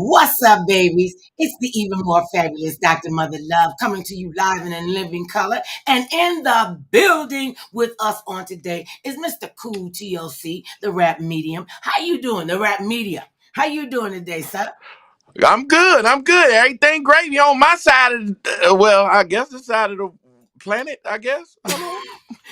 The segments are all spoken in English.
What's up, babies? It's the even more fabulous Dr. Mother Love coming to you live and in living color. And in the building with us on today is Mr. Cool TLC, the rap medium. How you doing, the rap media? How you doing today, sir? I'm good. Everything gravy on my side of I guess the side of the planet, I guess. I don't know.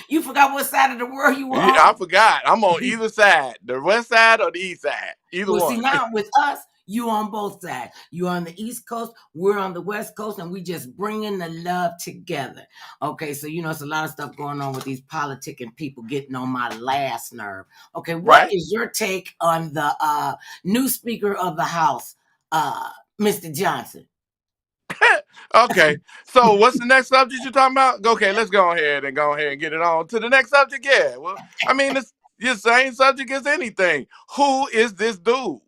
You forgot what side of the world you were Yeah, I on? forgot. I'm on either side, the west side or the east side. Either Well, see, one. now with us, you on both sides. You on the East Coast, we're on the West Coast, and we just bringing the love together. Okay, so it's a lot of stuff going on with these politicking people getting on my last nerve. Okay, what Right? is your take on the new Speaker of the House, Mr. Johnson? Okay. So what's the next subject you're talking about? Okay, let's go ahead and get it on to the next subject. Yeah. Well, I mean, it's the same subject as anything. Who is this dude?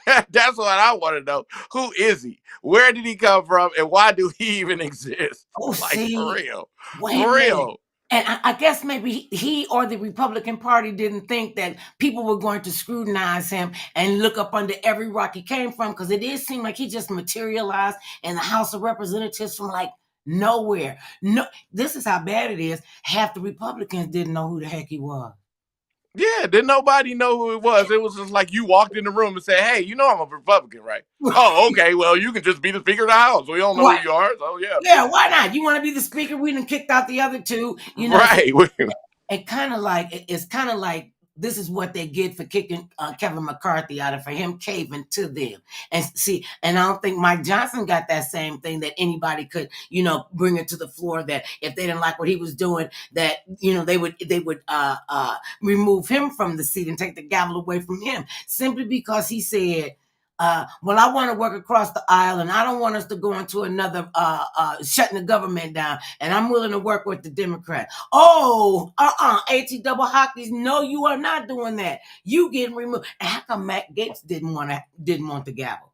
That's what I want to know. Who is he? Where did he come from? And why do he even exist? Oh, Like, for see, real. wait a For minute. real. And I guess maybe he or the Republican Party didn't think that people were going to scrutinize him and look up under every rock he came from, because it did seem like he just materialized in the House of Representatives from like nowhere. No, this is how bad it is. Half the Republicans didn't know who the heck he was. Yeah, didn't nobody know who it was. It was just like you walked in the room and said, hey, I'm a Republican, right? Oh, okay. Well, you can just be the Speaker of the House. We don't know Right. who you are. So, yeah. Yeah, why not? You want to be the speaker? We done kicked out the other two. So Right. it's kind of like this is what they get for kicking Kevin McCarthy out, and for him caving to them. And see, and I don't think Mike Johnson got that same thing, that anybody could bring it to the floor, that if they didn't like what he was doing, that they would remove him from the seat and take the gavel away from him, simply because he said, well, I want to work across the aisle, and I don't want us to go into another shutting the government down, and I'm willing to work with the Democrats. Oh, AT double hockeys. No, you are not doing that. You getting removed. And how come Matt Gaetz didn't want the gavel?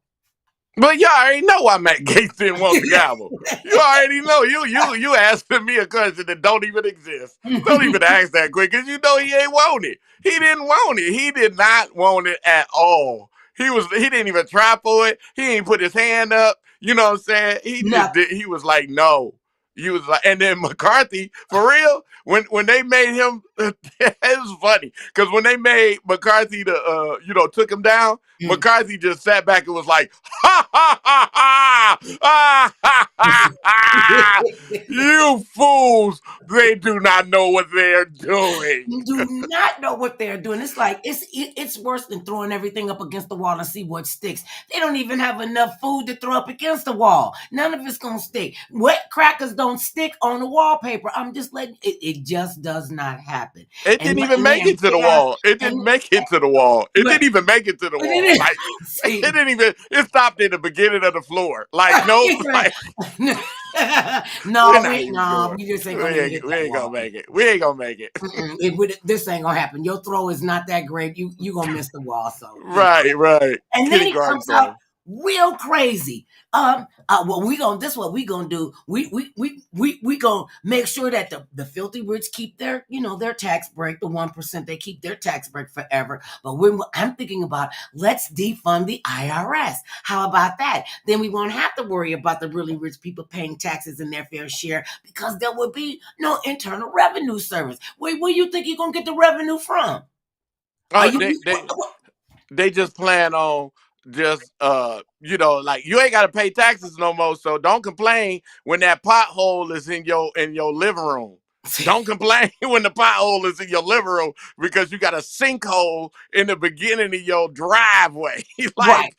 But y'all already know why Matt Gaetz didn't want the gavel. You already know. You asking me a question that don't even exist. Don't even ask that quick, because he ain't want it. He didn't want it. He did not want it at all. He didn't even try for it. He ain't put his hand up. You know what I'm saying? He was like, no. He was like, and then McCarthy, for real, when they made him, it was funny, because when they made McCarthy took him down, McCarthy just sat back and was like, ha ha ha ha, ah, ha ha ha, you fools, they do not know what they're doing. Do not know what they're doing. It's like it's worse than throwing everything up against the wall and see what sticks. They don't even have enough food to throw up against the wall. None of it's gonna stick. Wet crackers don't stick on the wallpaper. I'm just letting it just does not happen. It And, didn't even and they make have it to the chaos. wall. It And didn't make it to the wall. It but, didn't even make it to the but wall. Like, it see, didn't even, it stopped in the beginning of the floor. Like, no, like, we're no, not even going. we just ain't gonna even hit We that ain't gonna wall. make it. We ain't gonna make it. This ain't gonna happen. Your throw is not that great. You gonna miss the wall. So Right, right. and then he Kindergarten comes out throw. real crazy. This is what we gonna do. We gonna make sure that the filthy rich keep their tax break. The 1%, they keep their tax break forever. But I'm thinking about, let's defund the IRS. How about that? Then we won't have to worry about the really rich people paying taxes in their fair share, because there will be no Internal Revenue Service. Where you think you're gonna get the revenue from? Are Oh, you? they just plan on just like, you ain't gotta pay taxes no more. So don't complain when that pothole is in your living room. Don't complain when the pothole is in your living room because you got a sinkhole in the beginning of your driveway. Right.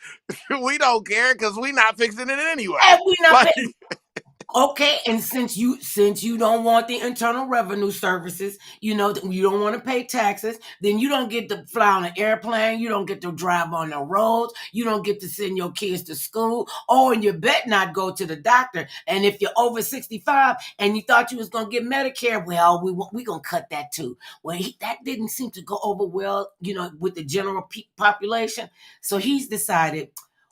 Like, we don't care because we not fixing it anyway. And we not Like, paying. Okay, and since you don't want the Internal Revenue Services, you don't want to pay taxes, then you don't get to fly on an airplane, you don't get to drive on the roads, you don't get to send your kids to school, and you bet not go to the doctor. And if you're over 65 and you thought you was gonna get Medicare, well, we gonna cut that too. Well, that didn't seem to go over well, with the general population. So he's decided,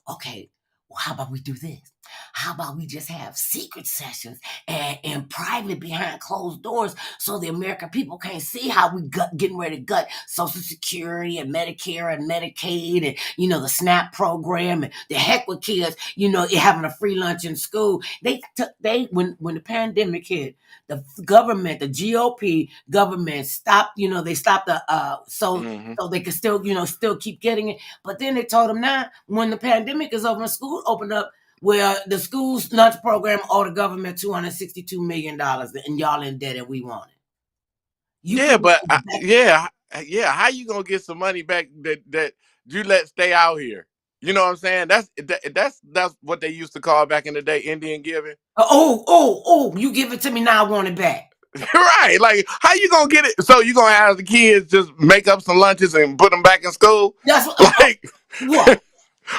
okay, well, how about we do this? How about we just have secret sessions and private behind closed doors so the American people can't see how we getting ready to gut Social Security and Medicare and Medicaid and, the SNAP program and the heck with kids, having a free lunch in school. When the pandemic hit, the government, the GOP government stopped, they stopped so they could still keep getting it. But then they told them now, when the pandemic is over and school opened up, where the school's lunch program owed the government $262 million, and y'all in debt and we want it. Yeah, but yeah. How you gonna get some money back that you let stay out here? You know what I'm saying? That's what they used to call back in the day Indian giving. Oh! You give it to me now. I want it back. Right? Like, how you gonna get it? So you gonna have the kids just make up some lunches and put them back in school? That's what. What?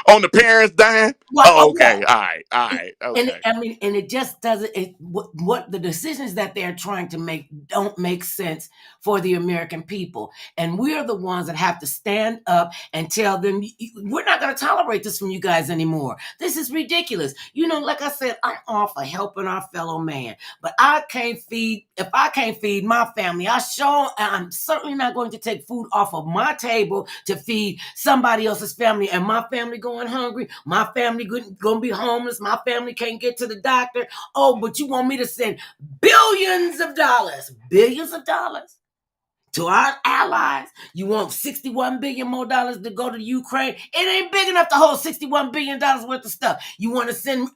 On the parents' dime? What? Oh, okay. What? All right. Okay. And it just doesn't. What the decisions that they're trying to make don't make sense for the American people, and we're the ones that have to stand up and tell them we're not going to tolerate this from you guys anymore. This is ridiculous. Like I said, I'm all for helping our fellow man, but I can't feed. If I can't feed my family, I'm certainly not going to take food off of my table to feed somebody else's family, and my family going hungry. My family going to be homeless. My family can't get to the doctor. Oh, but you want me to send billions of dollars to our allies? You want $61 billion more dollars to go to Ukraine? It ain't big enough to hold $61 billion worth of stuff. You want to send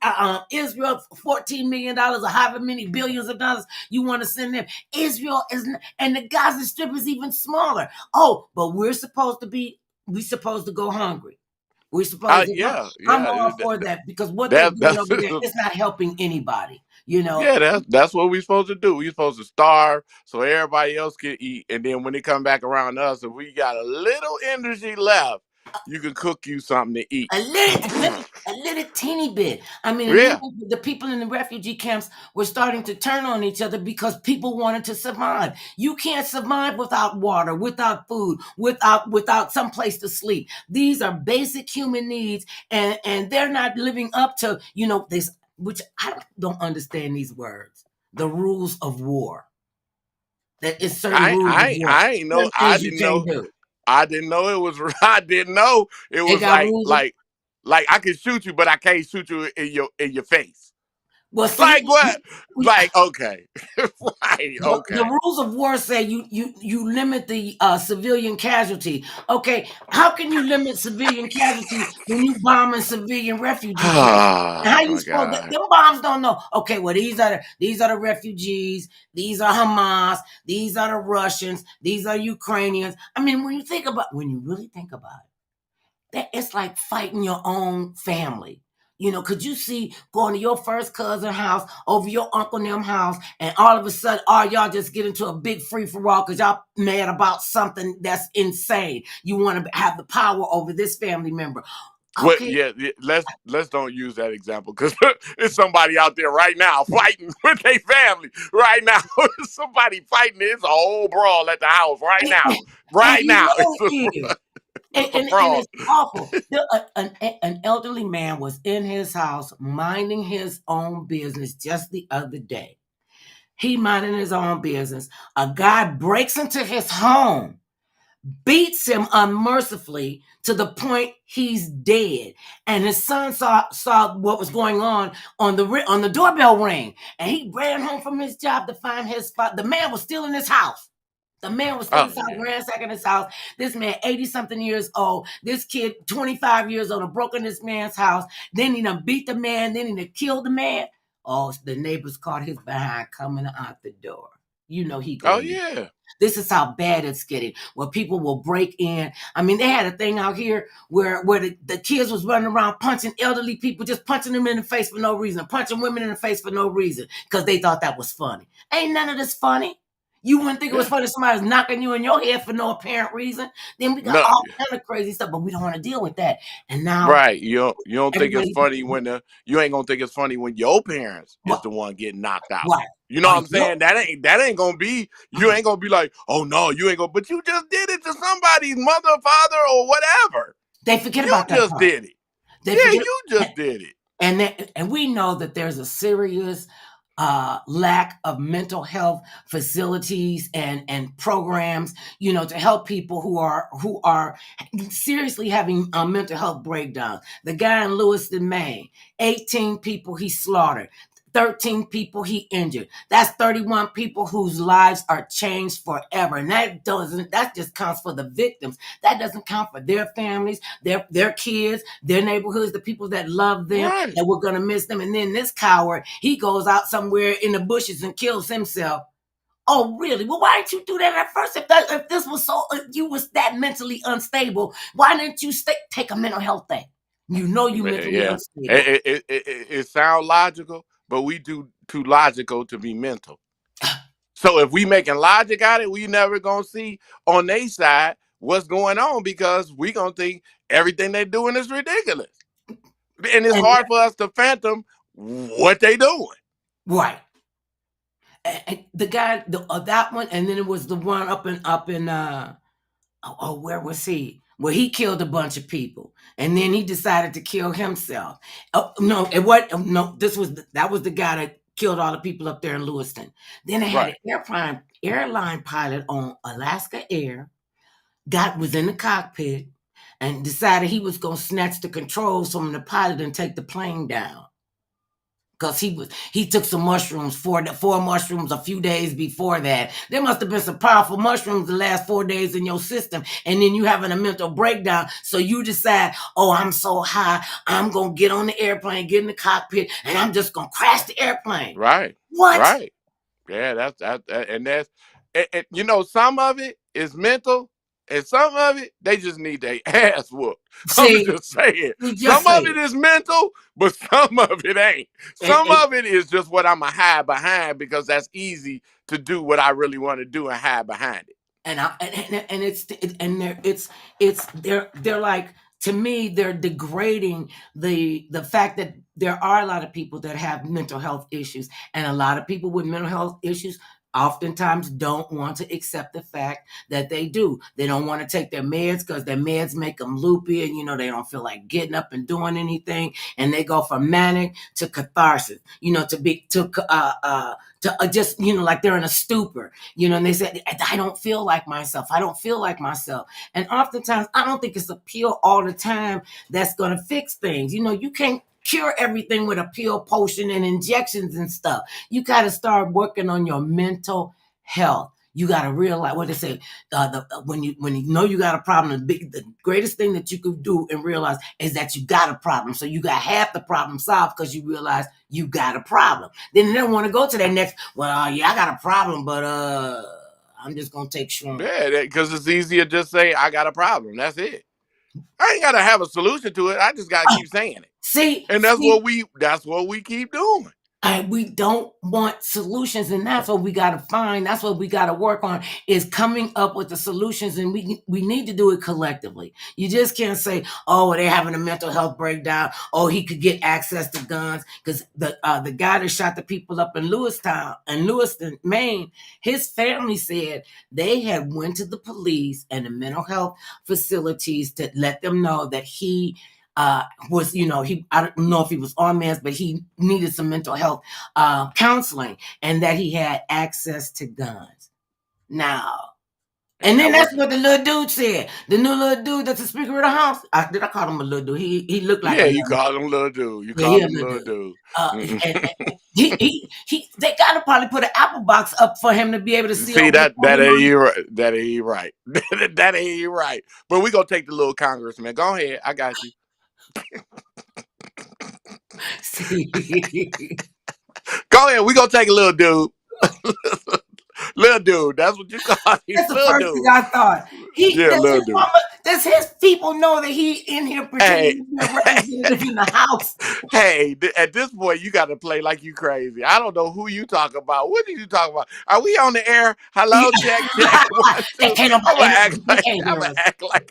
Israel $14 million or however many billions of dollars you want to send them. Israel and the Gaza Strip is even smaller. Oh, but we're supposed to go hungry. We're supposed to. Yeah. I'm all for that because what they're doing over there is not helping anybody. Yeah, that's what we're supposed to do. We're supposed to starve so everybody else can eat, and then when they come back around us, if we got a little energy left, you can cook you something to eat. A little teeny bit. I mean, and Yeah. even the people in the refugee camps were starting to turn on each other because people wanted to survive. You can't survive without water, without food, without some place to sleep. These are basic human needs, and they're not living up to this. Which I don't understand these words. The rules of war. That is certain rules of war. I ain't know. Certain things you can't do. I didn't know it was. I didn't know it They was got rules. Like I can shoot you, but I can't shoot you in your face. Well, see, like what? Like okay, right? Okay. The rules of war say you limit the civilian casualty. Okay, how can you limit civilian casualty when you bombing civilian refugee camps? How you supposed to, them bombs don't know? Okay, well these are the refugees. These are Hamas. These are the Russians. These are Ukrainians. I mean, when you really think about it, that it's like fighting your own family. Could you see going to your first cousin house over your uncle them house, and all of a sudden, all y'all just get into a big free for all because y'all mad about something that's insane. You want to have the power over this family member. Okay. Well, yeah, let's don't use that example because there's somebody out there right now fighting with their family. Right now, somebody fighting. It's a whole brawl at the house right now. Right now. And it's awful. An elderly man was in his house minding his own business just the other day. He minding his own business. A guy breaks into his home, beats him unmercifully to the point he's dead. And his son saw what was going on the doorbell ring, and he ran home from his job to find his spot. The man was still in his house. The man was still inside, ransacking his house. This man, 80-something years old. This kid, 25 years old, broke in this man's house. Then he done beat the man. Then he done killed the man. Oh, the neighbors caught his behind coming out the door. He goes. Oh, yeah. This is how bad it's getting, where people will break in. I mean, they had a thing out here where the kids was running around punching elderly people, just punching them in the face for no reason, punching women in the face for no reason, because they thought that was funny. Ain't none of this funny. You wouldn't think it was funny if somebody was knocking you in your head for no apparent reason. Then we got all kind of crazy stuff, but we don't want to deal with that. And now, right? You don't think it's funny when you ain't gonna think it's funny when your parents is the one getting knocked out. Right. You know what I'm saying? That ain't gonna be. You ain't gonna be like, oh no, you ain't gonna. But you just did it to somebody's mother, father, or whatever. They forget about that. You just did it. You just did it. And we know that there's a serious lack of mental health facilities and programs, to help people who are seriously having mental health breakdowns. The guy in Lewiston, Maine, 18 people he slaughtered. 13 people he injured. That's 31 people whose lives are changed forever. And that just counts for the victims. That doesn't count for their families, their kids, their neighborhoods, the people that love them, Right. that we're gonna miss them. And then this coward, he goes out somewhere in the bushes and kills himself. Oh, really? Well, why didn't you do that at first? If this was if you was that mentally unstable, why didn't you take a mental health thing? You know you mentally Yeah. unstable. It sounds logical, but we do too logical to be mental. So if we making logic out of it, we never gonna see on their side what's going on because we gonna think everything they doing is ridiculous. And it's And hard for us to fathom what they doing. right. And the guy, that one, and then it was the one up in where was he? Well, he killed a bunch of people, and then he decided to kill himself. Oh no, no. That was the guy that killed all the people up there in Lewiston. Then they had Right. an airline pilot on Alaska Air, was in the cockpit, and decided he was gonna snatch the controls from the pilot and take the plane down. Because he took some mushrooms, four mushrooms a few days before that. There must have been some powerful mushrooms the last 4 days in your system, and then you having a mental breakdown. So you decide, oh, I'm so high, I'm gonna get on the airplane, get in the cockpit, and I'm just gonna crash the airplane. Right. What? Right. Yeah, and that's some of it is mental, and some of it they just need their ass whooped. I'm See, just saying, you just some say of it it. is mental, but some of it ain't. And, Some and, of it is just what I'ma hide behind because that's easy to do what I really want to do and hide behind it. They're like, to me, they're degrading the fact that there are a lot of people that have mental health issues, and a lot of people with mental health issues oftentimes don't want to accept the fact that they do. They don't want to take their meds because their meds make them loopy, and they don't feel like getting up and doing anything, and they go from manic to catharsis, to just like they're in a stupor, and they say, I don't feel like myself. I don't feel like myself. And oftentimes, I don't think it's a pill all the time that's going to fix things. You can't cure everything with a pill, potion, and injections and stuff. You got to start working on your mental health. You got to realize what they say. When you know you got a problem, the greatest thing that you could do and realize is that you got a problem. So you got half the problem solved because you realize you got a problem. Then they don't want to go to that next. Well, yeah, I got a problem, but I'm just gonna take shrooms. Yeah, because it's easier to just say I got a problem. That's it. I ain't gotta have a solution to it. I just gotta keep saying it, See, and that's what we keep doing. and we don't want solutions, and that's what we got to find. That's what we got to work on, is coming up with the solutions, and we need to do it collectively. You just can't say, oh, they're having a mental health breakdown, oh, he could get access to guns, because the guy that shot the people up in Lewiston, Maine, his family said they had went to the police and the mental health facilities to let them know that he was, I don't know if he was on meds, but he needed some mental health counseling, and that he had access to guns. Now, and And then that that's wasn't. what the little dude said. The new little dude that's the Speaker of the House. Did I call him a little dude? He looked like a Yeah, you little. call him little dude. You Yeah, he call a him little little dude. dude. And they gotta probably put an Apple box up for him to be able to see See over the that ain't 21. you right. That ain't you right. That ain't you right. But we gonna take the little congressman. Go ahead. I got you. See, Go ahead. We gonna take a little dude. Little dude. That's what you call him. that's the Little first thing dude. I thought. Yeah, little dude. Does his people know that he in here Hey, pretending to be a representative in the House? hey, at this point, you got to play like you crazy. I don't know who you talk about. What are you talking about? Are we on the air? Hello, check, check. One, They two. can't I'm nobody, gonna act they like can't hear us.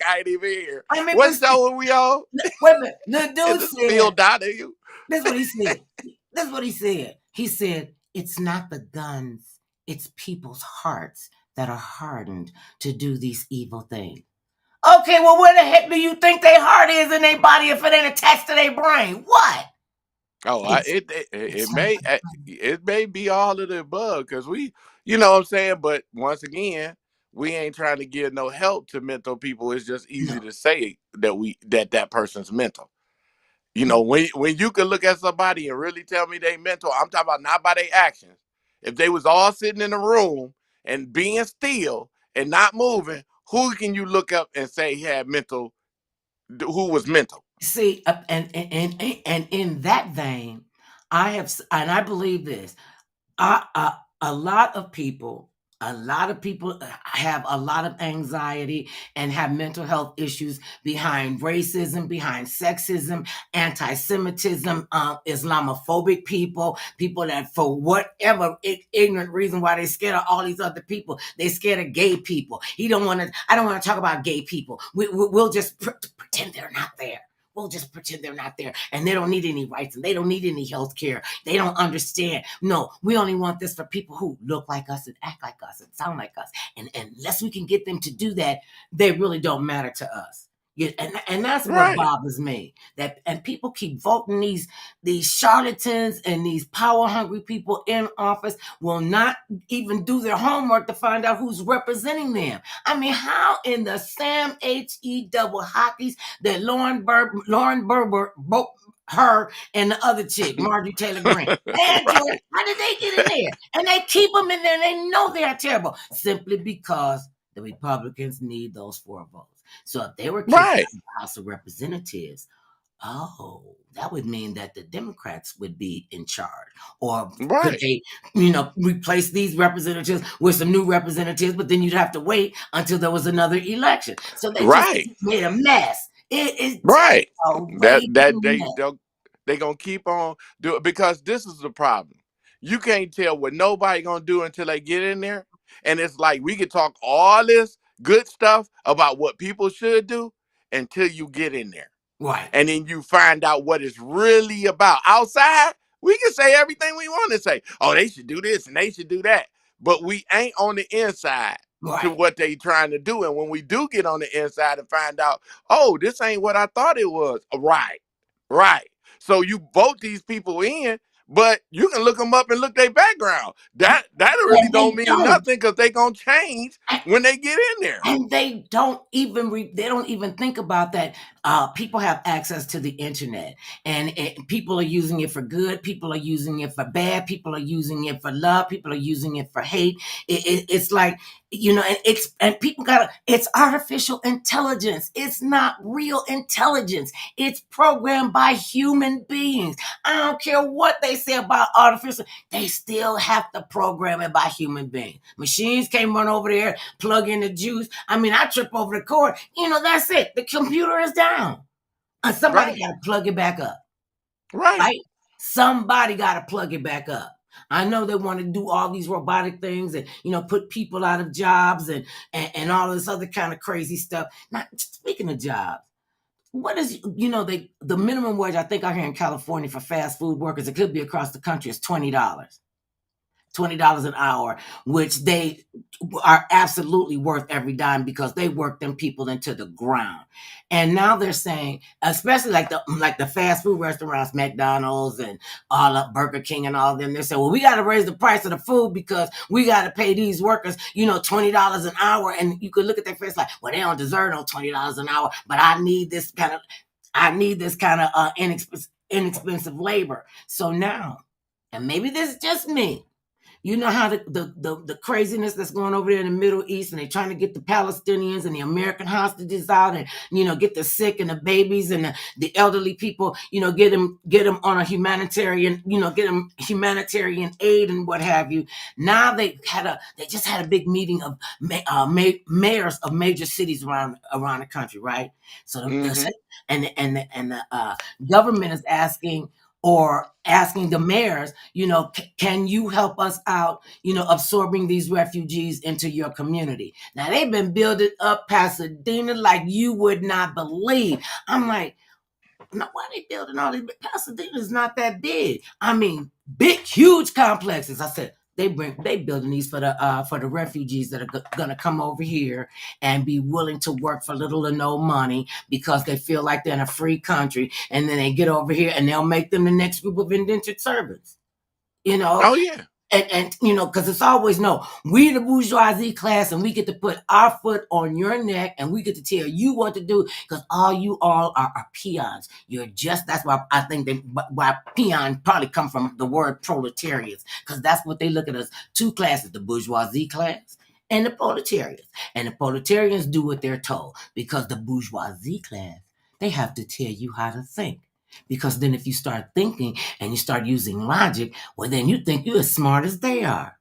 I ain't even here. I mean, What show are we on? wait a minute. The Is dude this Phil said, Donahue? this is what he said. This is what he said. He said, it's not the guns, it's people's hearts that are hardened to do these evil things. Okay, well, where the heck do you think their heart is in their body if it ain't attached to their brain? What? Oh, It's it it's may be all of the above because you know what I'm saying. But once again, we ain't trying to give no help to mental people. It's just easy no. to say that person's mental. You know, when you can look at somebody and really tell me they mental, I'm talking about not by their actions. If they was all sitting in a room and being still and not moving, who can you look up and say he had mental? Who was mental? See, and in that vein, and I believe this. A lot of people, have a lot of anxiety and have mental health issues behind racism, behind sexism, anti-Semitism, Islamophobic people that for whatever ignorant reason why they scared of all these other people, they scared of gay people. I don't want to talk about gay people. We'll just pretend they're not there. We'll just pretend they're not there, and they don't need any rights, and they don't need any health care. They don't understand. No, we only want this for people who look like us and act like us and sound like us. And unless we can get them to do that, they really don't matter to us. Yeah, and that's what Right, bothers me. That and people keep voting these charlatans and these power hungry people in office will not even do their homework to find out who's representing them. I mean, how in the Sam double hockeys that Lauren Berber, her and the other chick, Marjorie Taylor Greene, and Joy, right, how did they get in there? And they keep them in there and they know they are terrible simply because the Republicans need those 4 votes. So if they were kicked out right, of the House of Representatives, oh, that would mean that the Democrats would be in charge. Or could right, they, replace these representatives with some new representatives, but then you'd have to wait until there was another election. So they just right. made a mess. It is just Right. a That way that too mess. they gonna keep on doing because this is the problem. You can't tell what nobody gonna do until they get in there. And it's like we can talk all this good stuff about what people should do until you get in there. Right, And then you find out what it's really about. Outside, we can say everything we want to say. Oh, they should do this and they should do that. But we ain't on the inside to right. what they trying to do. And when we do get on the inside and find out, oh, this ain't what I thought it was. Right. Right. So you vote these people in, but you can look them up and look their background. That really And don't they mean don't. nothing because they gonna change when they get in there. And they don't even think about that. People have access to the internet, and people are using it for good. People are using it for bad. People are using it for love. People are using it for hate. It's like, and people it's artificial intelligence. It's not real intelligence. It's programmed by human beings. I don't care what they say about artificial. They still have to program it by human beings. Machines can't run over there, plug in the juice. I mean, I trip over the cord. That's it. The computer is down. And somebody Right. got to plug it back up, Right. right? Somebody got to plug it back up. I know they want to do all these robotic things and put people out of jobs and all this other kind of crazy stuff. Now, speaking of jobs, what is the minimum wage I think out here in California for fast food workers, it could be across the country, is $20. $20 an hour, which they are absolutely worth every dime because they work them people into the ground. And now they're saying, especially like the fast food restaurants, McDonald's and all of Burger King and all of them, they say, well, we got to raise the price of the food because we got to pay these workers, $20 an hour. And you could look at their face like, well, they don't deserve no $20 an hour, but I need this kind of inexpensive labor. So now, and maybe this is just me, you know how the craziness that's going over there in the Middle East, and they're trying to get the Palestinians and the American hostages out, and get the sick and the babies and the elderly people, get them on a humanitarian, get them humanitarian aid and what have you. Now they just had a big meeting of mayors of major cities around the country, right? So Mm-hmm. the government is asking the mayors, can you help us out, absorbing these refugees into your community? Now they've been building up Pasadena like you would not believe. I'm like, now why are they building all these? Pasadena's not that big. I mean, big, huge complexes. I said, They building these for the refugees that are gonna come over here and be willing to work for little or no money because they feel like they're in a free country, and then they get over here and they'll make them the next group of indentured servants. You know, Oh yeah. and because it's always no, we the bourgeoisie class, and we get to put our foot on your neck, and we get to tell you what to do, because all you all are peons. You're just, that's why I think why peon probably come from the word proletarians, because that's what they look at us, two classes, the bourgeoisie class and the proletarians. And the proletarians do what they're told, because the bourgeoisie class, they have to tell you how to think. Because then if you start thinking and you start using logic, well, then you think you're as smart as they are.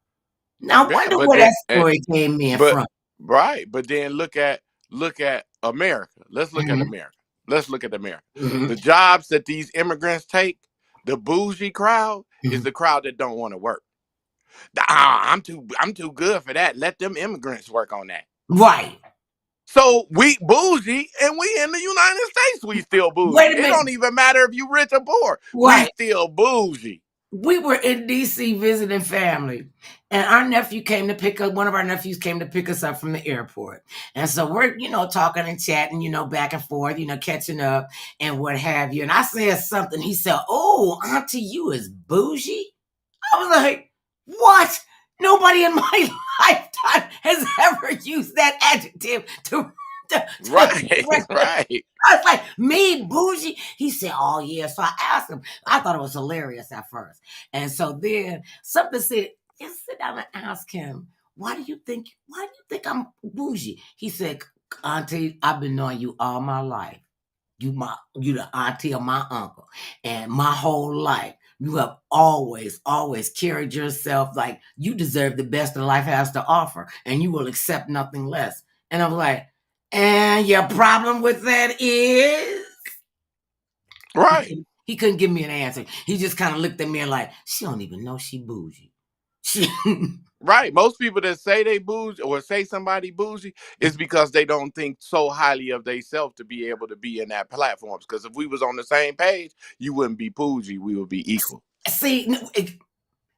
Now, I Yeah, wonder but where then, that story came in but from. right, but then look at America. Let's look at Mhm, America. Let's look at America. mhm, The jobs that these immigrants take, the bougie crowd is mhm. the crowd that don't want to work. I'm too good for that. Let them immigrants work on that. Right. So we bougie, and we in the United States, we still bougie. Wait a It minute. don't even matter if you rich or poor. We Right. still bougie. We were in DC visiting family, and our nephew came to pick up, one of our nephews came to pick us up from the airport. And so we're, talking and chatting, back and forth, catching up and what have you. And I said something. He said, "Oh, Auntie, you is bougie." I was like, "What? Nobody in my lifetime has ever used that adjective to Right, reference." right, I was like, "Me, bougie?" He said, "Oh, yeah." So I asked him. I thought it was hilarious at first. And so then something said, just sit down and ask him, why do you think I'm bougie? He said, "Auntie, I've been knowing you all my life. You the auntie of my uncle. And my whole life, you have always carried yourself like you deserve the best that life has to offer, and you will accept nothing less." And I was like, "And your problem with that is?" He right. couldn't, he couldn't give me an answer. He just kind of looked at me and like, "She don't even know she bougie." She Right. Most people that say they bougie or say somebody bougie is because they don't think so highly of themselves to be able to be in that platforms. Because if we was on the same page, you wouldn't be bougie. We would be equal. see,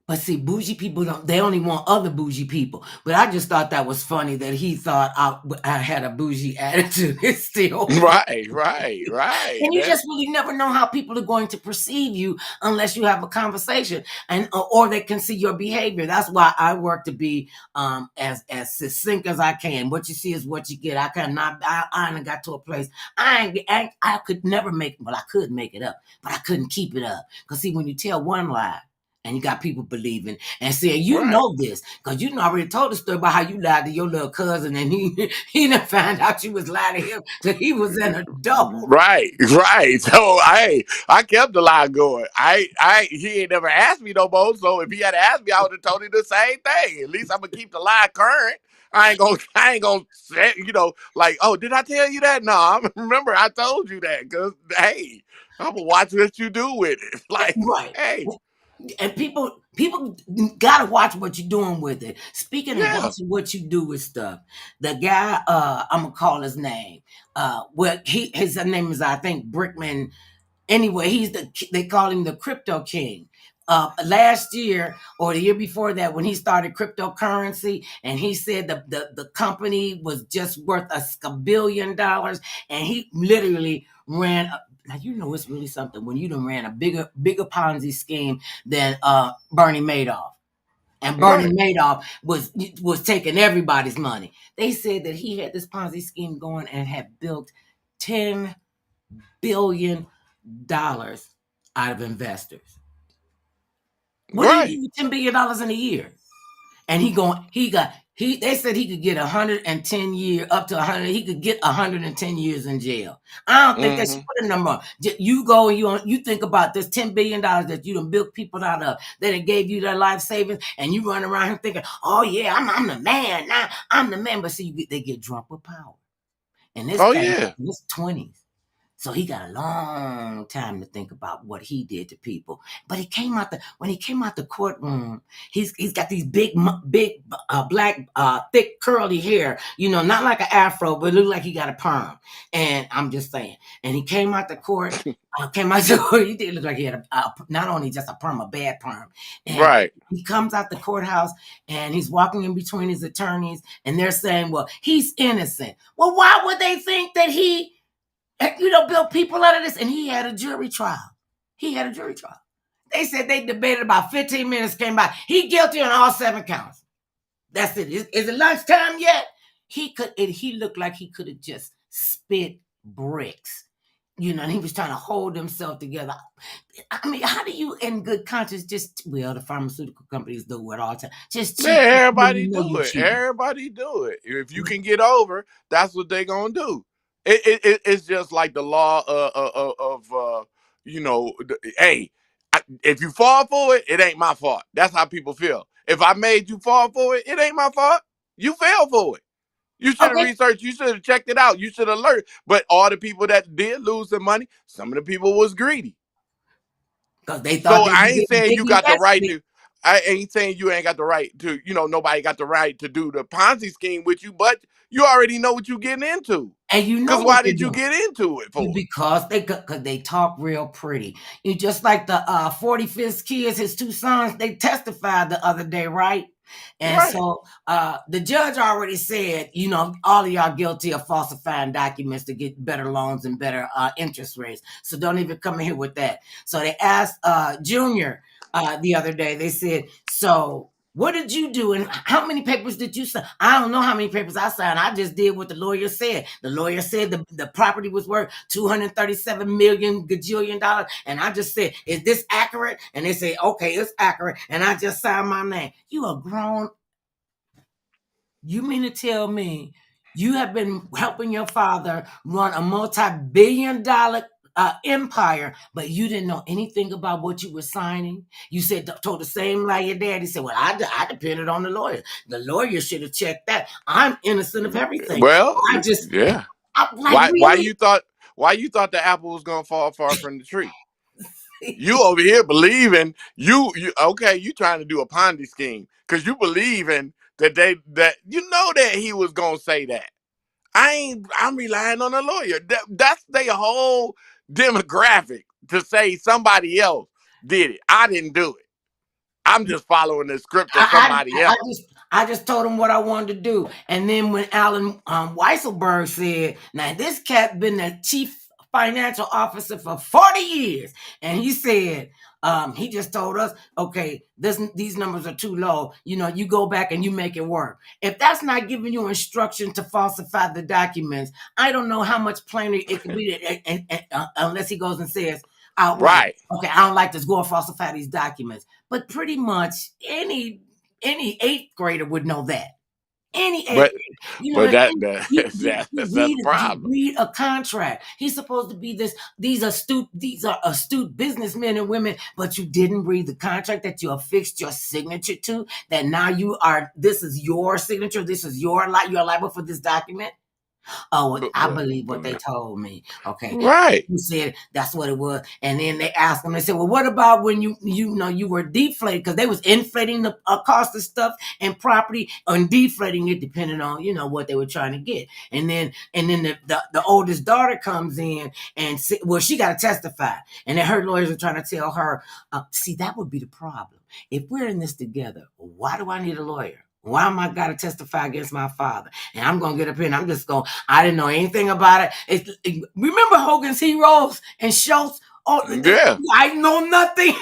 but see, bougie people they only want other bougie people. But I just thought that was funny that he thought I had a bougie attitude. It's still Right, right, right. And you just really never know how people are going to perceive you unless you have a conversation, and or they can see your behavior. That's why I work to be as succinct as I can. What you see is what you get. I cannot. I ain't got to a place. I could never make. Well, I could make it up, but I couldn't keep it up. Because see, when you tell one lie, and you got people believing and saying, you Right. know this, because you already told the story about how you lied to your little cousin, and he didn't find out you was lying to him till he was an adult. Right, right. So I kept the line going. He ain't never asked me no more. So if he had asked me, I would have told him the same thing. At least I'm gonna keep the line current. I ain't gonna say, like, oh, did I tell you that? No, remember I told you that, because hey, I'm gonna watch what you do with it. Like, Right. hey, And people gotta watch what you're doing with it. Speaking of yeah, watching what you do with stuff, the guy, I'm gonna call his name. Well, his name is, I think, Brickman. Anyway, they call him the crypto king. Last year or the year before that, when he started cryptocurrency, and he said the company was just worth $1 billion, and he literally ran. Now it's really something when you done ran a bigger Ponzi scheme than Bernie Madoff. And Bernie right, Madoff was taking everybody's money. They said that he had this Ponzi scheme going and had built $10 billion out of investors. What do you right. do with $10 billion in a year? And they said he could get 110 year up to 100. He could get 110 years in jail. I don't think they should Hmm. put a number on. You go and you think about this $10 billion that you done built people out of, that it gave you their life savings, and you run around here thinking, "Oh yeah, I'm the man now. I'm the man." But see, they get drunk with power. And this Oh guy yeah, in his 20s. So he got a long time to think about what he did to people. But when he came out the courtroom, he's got these big black thick curly hair, not like an afro, but it looked like he got a perm. And I'm just saying. And he came out the court. Came out the court. He did look like he had not only just a perm, a bad perm. And Right. he comes out the courthouse and he's walking in between his attorneys, and they're saying, "Well, he's innocent." Well, why would they think that he built people out of this? And he had a jury trial. They said they debated about 15 minutes, came by. He guilty on all 7 counts. That's it. Is it lunchtime yet? He looked like he could have just spit bricks. And he was trying to hold himself together. I mean, how do you, in good conscience, the pharmaceutical companies do it all the time. Just cheat. Everybody do it. Everybody do it. If you can get over, that's what they gonna do. It's just like the law of hey, if you fall for it, it ain't my fault. That's how people feel. If I made you fall for it, it ain't my fault. You fell for it. You should have researched. You should have checked it out. You should have learned. But all the people that did lose their money, some of the people was greedy. Because they thought so I ain't saying you got the right to. I ain't saying you ain't got the right to. Nobody got the right to do the Ponzi scheme with you, but you already know what you're getting into. And because why did you get into it for? Because they talk real pretty. You just like the 45th kids, his 2 sons, they testified the other day, right? And so the judge already said, all of y'all guilty of falsifying documents to get better loans and better interest rates. So don't even come in here with that. So they asked Junior the other day, they said, so what did you do and how many papers did you sign? I don't know how many papers I signed. I just did what the lawyer said. The lawyer said the property was worth $237 million gajillion dollars. And I just said, is this accurate? And they say, okay, it's accurate. And I just signed my name. You are grown. You mean to tell me you have been helping your father run a multi-billion-dollar empire, but you didn't know anything about what you were signing? You told the same lie your daddy said, well, I depended on the lawyer. The lawyer should have checked that. I'm innocent of everything. Well, yeah. Why you thought the apple was gonna fall far from the tree? You over here believing you trying to do a Ponzi scheme because you believing that that he was gonna say that. I'm relying on a lawyer. That's their whole demographic to say somebody else did it. I didn't do it. I'm just following the script of somebody else. I just told him what I wanted to do. And then when Alan Weisselberg said, now this cat been the chief financial officer for 40 years. And he said, he just told us, okay, these numbers are too low. You go back and you make it work. If that's not giving you instruction to falsify the documents, I don't know how much plainer it could be unless he goes and says outright, okay, I don't like this, go and falsify these documents. But pretty much any 8th grader would know that. Any 8th grader. That's the problem. Read a contract. He's supposed to be these are astute businessmen and women, but you didn't read the contract that you affixed your signature to, that now this is your signature, this is you're liable for this document. Oh, well, I believe what they told me. Okay. Right. He said that's what it was. And then they asked him, they said, well, what about when you were deflated? Because they was inflating the cost of stuff and property and deflating it depending on, what they were trying to get. And then the oldest daughter comes in and she got to testify. And then her lawyers are trying to tell her, see, that would be the problem. If we're in this together, why do I need a lawyer? Why am I got to testify against my father? And I'm going to get up here and I'm just going, I didn't know anything about it. Remember Hogan's Heroes and Schultz? Oh, yeah. I know nothing.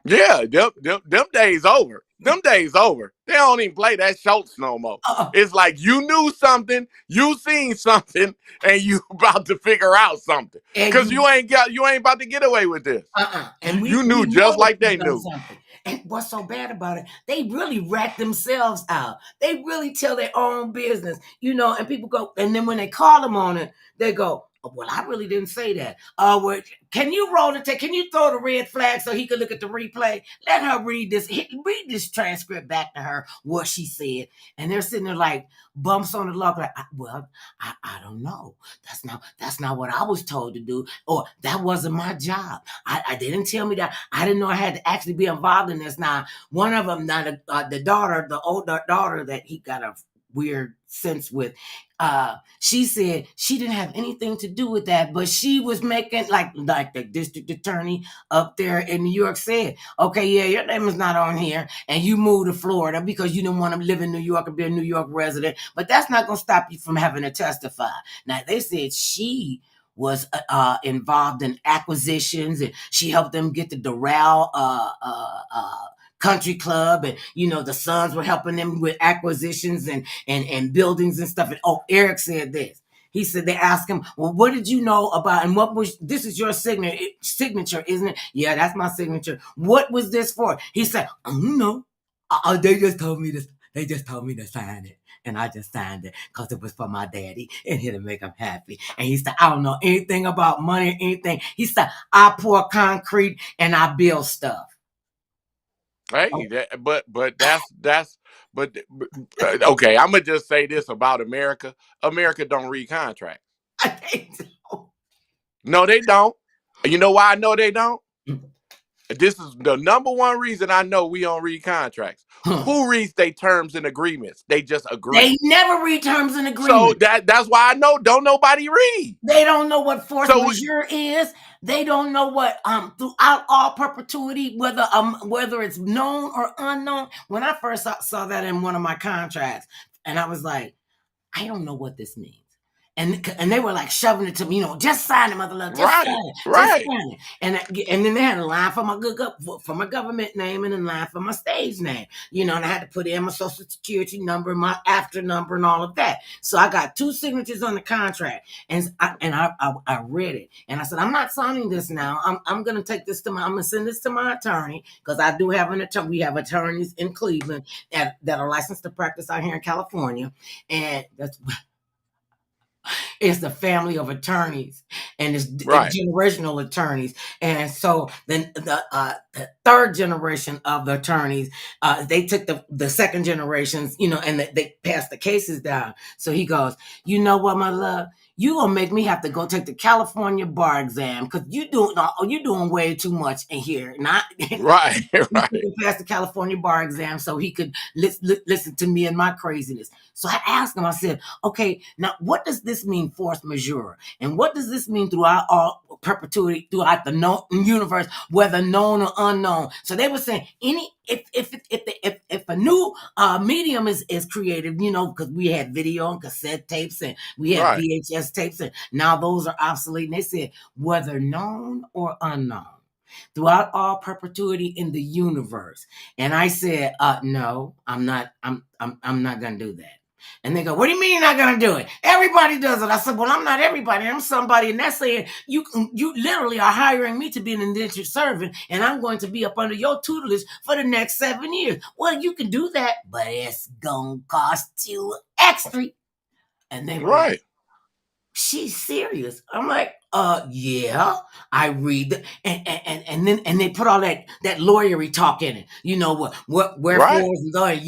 Yeah, them days over. Them days over. They don't even play that Schultz no more. It's like you knew something, you seen something, and you about to figure out something. Because you ain't about to get away with this. And you knew just like they knew. Something. And what's so bad about it? They really rat themselves out. They really tell their own business, and people go, and then when they call them on it, they go, Well, I really didn't say that. Can you roll the tape? Can you throw the red flag so he could look at the replay? Let her read this. Read this transcript back to her what she said, and they're sitting there like bumps on the log. Like, I don't know. That's not what I was told to do, or that wasn't my job. I didn't tell me that. I didn't know I had to actually be involved in this. Now, one of them, now the daughter, the older daughter that he got a weird sense with, she said she didn't have anything to do with that, but she was making like the district attorney up there in New York said, okay, yeah, your name is not on here, and you moved to Florida because you didn't want to live in New York and be a New York resident, but that's not going to stop you from having to testify. Now, they said she was involved in acquisitions, and she helped them get the Doral country club, and the sons were helping them with acquisitions and buildings and stuff. And Eric said this. He said, they asked him, well, what did you know about, and what was, this is your signature, isn't it? Yeah, that's my signature. What was this for? He said, no, they just told me this. They just told me to sign it. And I just signed it because it was for my daddy and here to make him happy. And he said, I don't know anything about money or anything. He said, I pour concrete and I build stuff. Hey, but okay. I'm gonna just say this about America. America don't read contracts. No, they don't. You know why I know they don't? This is the number one reason I know we don't read contracts. Who reads their terms and agreements? They just agree. They never read terms and agreements. So that's why I know don't nobody read. They don't know what force majeure is. They don't know what throughout all perpetuity, whether it's known or unknown. When I first saw that in one of my contracts, and I was like, I don't know what this means. And they were like shoving it to me, just sign it, mother love, just sign it, just sign it. And then they had a line for my government name and a line for my stage name, and I had to put in my social security number, my after number, and all of that. So I got 2 signatures on the contract, and I read it, and I said, I'm not signing this now. I'm gonna take this I'm gonna send this to my attorney, because I do have an attorney. We have attorneys in Cleveland that are licensed to practice out here in California, and that's. It's the family of attorneys, and it's generational attorneys. And so then the 3rd generation of the attorneys, they took the 2nd generations, and they passed the cases down. So he goes, you know what, my love? You gonna make me have to go take the California bar exam, because you doing way too much in here. Not right. He passed the California bar exam so he could listen to me and my craziness. So I asked him, I said, okay, now what does this mean, force majeure? And what does this mean throughout all perpetuity, throughout the known universe, whether known or unknown? So they were saying if a new medium is created, because we had video and cassette tapes, and we had VHS tapes, and now those are obsolete. And they said, whether known or unknown, throughout all perpetuity in the universe. And I said, no, I'm not gonna do that. And they go, what do you mean you're not gonna do it? Everybody does it. I said, well, I'm not everybody. I'm somebody. And that's saying you literally are hiring me to be an indentured servant, and I'm going to be up under your tutelage for the next 7 years. Well, you can do that, but it's gonna cost you extra. And they were like, she's serious. I'm like, yeah. I read it, and then they put all that lawyery talk in it. What wherefores and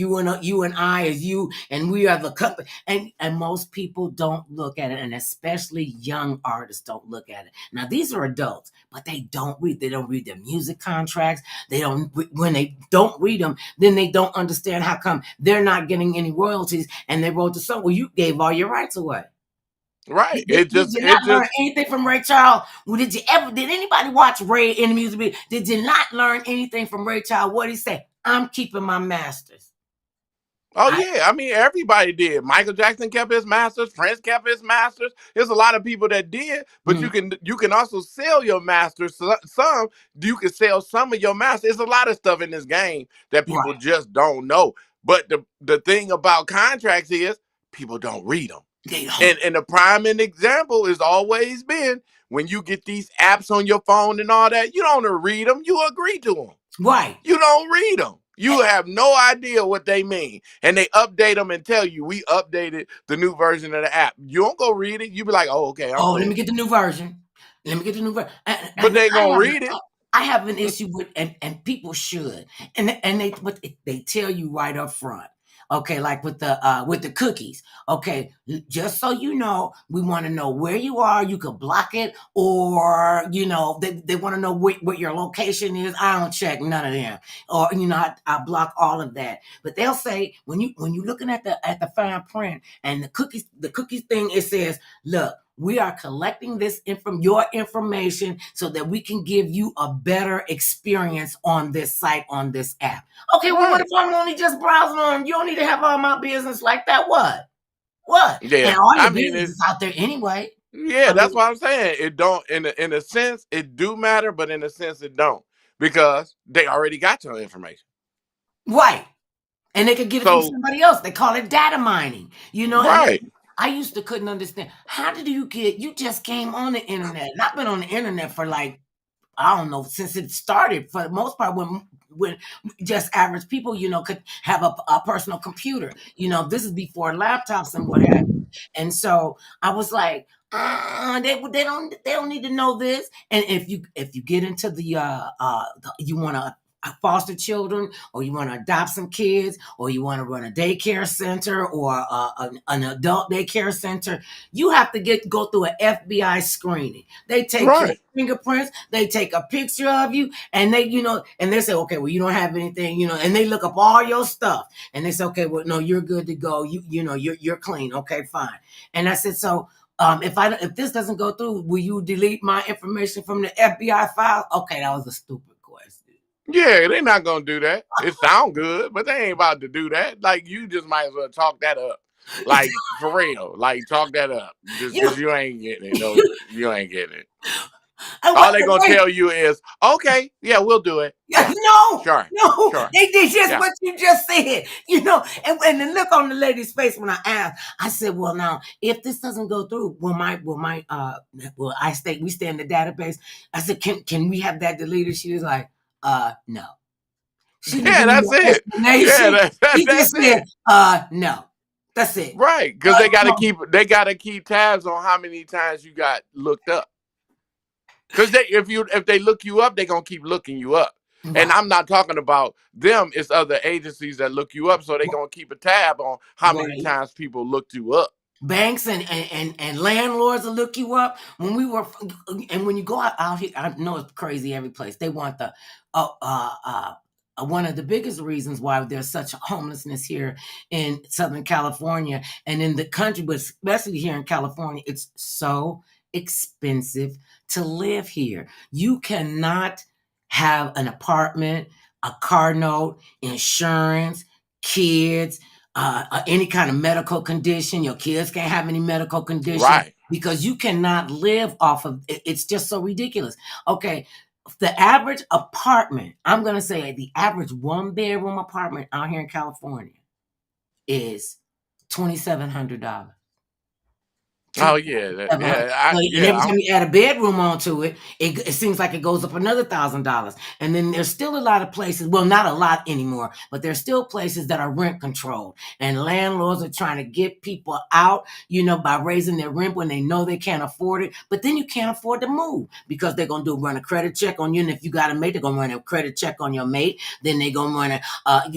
you and I as you, and we are the company. And most people don't look at it, and especially young artists don't look at it. Now these are adults, but they don't read. They don't read their music contracts. They don't. When they don't read them, then they don't understand how come they're not getting any royalties. And they wrote the song, well, you gave all your rights away. Right. Did you not learn anything from Ray Charles? Did anybody watch Ray in the music video? Did you not learn anything from Ray Charles? What did he say? I'm keeping my masters. Oh, yeah. I mean, everybody did. Michael Jackson kept his masters. Prince kept his masters. There's a lot of people that did, but you can also sell your masters. Some you can sell some of your masters. There's a lot of stuff in this game that people just don't know. But the thing about contracts is people don't read them. And the prime example has always been when you get these apps on your phone and all that, you don't read them, you agree to them. Right. You don't read them. You have no idea what they mean. And they update them and tell you, we updated the new version of the app. You don't go read it. You be like, oh, okay, I'm Oh, let cool. me get the new version. Let me get the new version. But they ain't gonna read it. I have an issue with, and people should, and they tell you right up front. Okay, like with the cookies. Okay, just so you know, we want to know where you are. You could block it, or they want to know what your location is. I don't check none of them, or I block all of that. But they'll say when you looking at the fine print and the cookies thing, it says, look, we are collecting your information so that we can give you a better experience on this site, on this app. Okay, well, what if I'm only just browsing on? You don't need to have all my business like that. What? Yeah, And all I your mean, business is out there anyway. yeah, I that's mean, what I'm saying. It don't, in a sense, it do matter, but in a sense, it don't, because they already got your information. right. And they could get it from So, somebody else. They call it data mining. And right, I used to couldn't understand. How did you just came on the internet? And I've been on the internet for like, I don't know, since it started, for the most part, when just average people, could have a personal computer. This is before laptops and what have you. And so I was like, they don't need to know this. And if you get into you want to foster children, or you want to adopt some kids, or you want to run a daycare center, or an adult daycare center, you have to go through an FBI screening. They take your right. fingerprints, they take a picture of you, and they say, okay, well, you don't have anything, and they look up all your stuff, and they say, okay, well, no, you're good to go. You're clean. Okay, fine. And I said, so if this doesn't go through, will you delete my information from the FBI file? Okay, that was a stupid question. Yeah, they're not gonna do that. It sound good, but they ain't about to do that. Like, you just might as well talk that up. Like, for real, like, talk that up. Just You, because you ain't getting it. No, you, you ain't getting it. and All they gonna tell you is, okay, yeah, we'll do it. Yeah, no, sure, no, sure. they did just Yeah. what you just said, and the look on the lady's face when I asked, I said, well, now, if this doesn't go through, we stay in the database. I said, can we have that deleted? She was like, no. She didn't Yeah, give me that's no it. Yeah, explanation. She that's just said, it. no. That's it. Right, because No. they gotta keep tabs on how many times you got looked up. Because if they look you up, they're gonna keep looking you up. And Right. I'm not talking about them, it's other agencies that look you up, so they're gonna keep a tab on how many Right. times people looked you up. Banks and landlords will look you up and when you go out here. I know it's crazy every place. They want one of the biggest reasons why there's such homelessness here in Southern California and in the country, but especially here in California, it's so expensive to live here. You cannot have an apartment, a car note, insurance, kids, any kind of medical condition. Your kids can't have any medical condition Right. because you cannot live off of it. It's just so ridiculous. Okay, the average apartment, I'm going to say the average one bedroom apartment out here in California is $2,700. Oh yeah, And every time you add a bedroom onto it, it seems like it goes up another $1,000. And then there's still a lot of places, well, not a lot anymore, but there's still places that are rent controlled. And landlords are trying to get people out, by raising their rent when they know they can't afford it. But then you can't afford to move because they're going to run a credit check on you. And if you got a mate, they're going to run a credit check on your mate. Then they're going to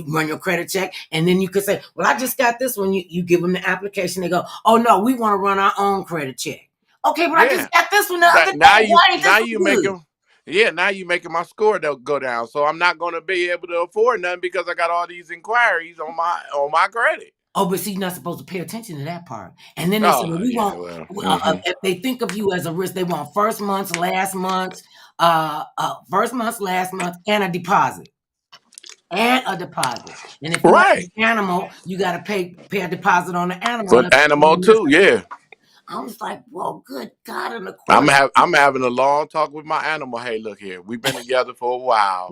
run your credit check. And then you could say, well, I just got this one. You give them the application. They go, oh, no, we want to run our own credit check. Okay, but I yeah. just got this one the other day. Now Why ain't this you one good? making, yeah, now you making my score go down. So I'm not gonna be able to afford nothing because I got all these inquiries on my credit. Oh, but see, you're not supposed to pay attention to that part. And then they say, well, Oh we yeah, want, well. if they think of you as a risk, they want first month, last month, last month, and a deposit. And a deposit. And if you have Right. an animal, you got to pay a deposit on the animal. But animal too, yeah. I was like, well, good God. And of course, I'm having a long talk with my animal. Hey, look here, we've been together for a while.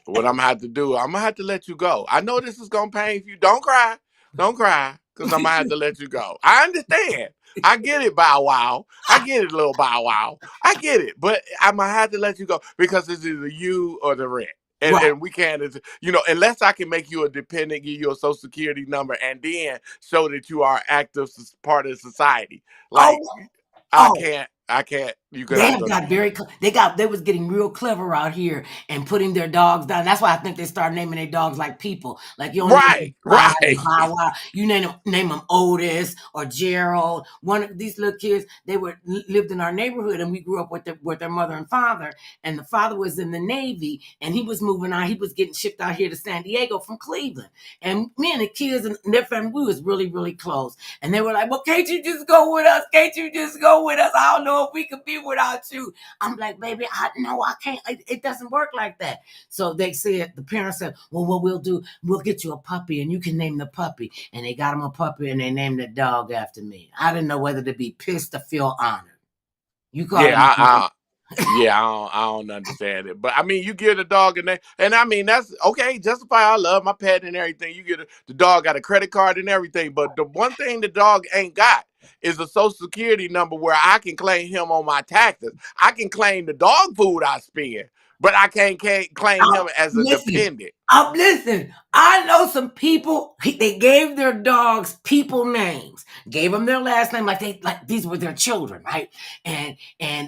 What I'm gonna have to do, I'm gonna have to let you go. I know this is gonna pain you. Don't cry, because I'm gonna have to let you go. I understand. I get it, Bow Wow. I get it, little Bow Wow. I get it, but I'm gonna have to let you go because it's either you or the rent. And, Right. and we can't, unless I can make you a dependent, give you a social security number, and then show that you are active part of society. Like, Oh, I oh. can't, you're gonna They have have to. got they was getting real clever out here and putting their dogs down. That's why I think they started naming their dogs like people. Like you don't name them Right, Clyde or right. Bow Wow. You name them Otis or Gerald. One of these little kids, they were lived in our neighborhood, and we grew up with their mother and father. And the father was in the Navy, and he was moving out. He was getting shipped out here to San Diego from Cleveland. And me and the kids and their family, we was really, really close. And they were like, "Well, can't you just go with us? Can't you just go with us? I don't know if we could be without you." I'm like, "Baby, I can't. It doesn't work like that." So the parents said, "Well, what we'll do, we'll get you a puppy and you can name the puppy." And they got him a puppy and they named the dog after me. I didn't know whether to be pissed or feel honored. You call Yeah, him. yeah, I don't understand it. But I mean, you give the dog a name, and I mean that's okay. Justify, I love my pet and everything. You get the dog got a credit card and everything, but the one thing the dog ain't got is a social security number where I can claim him on my taxes. I can claim the dog food I spend, but I can't claim him as a Listen, dependent. listen. I know some people. They gave their dogs people names, gave them their last name, like these were their children, right? And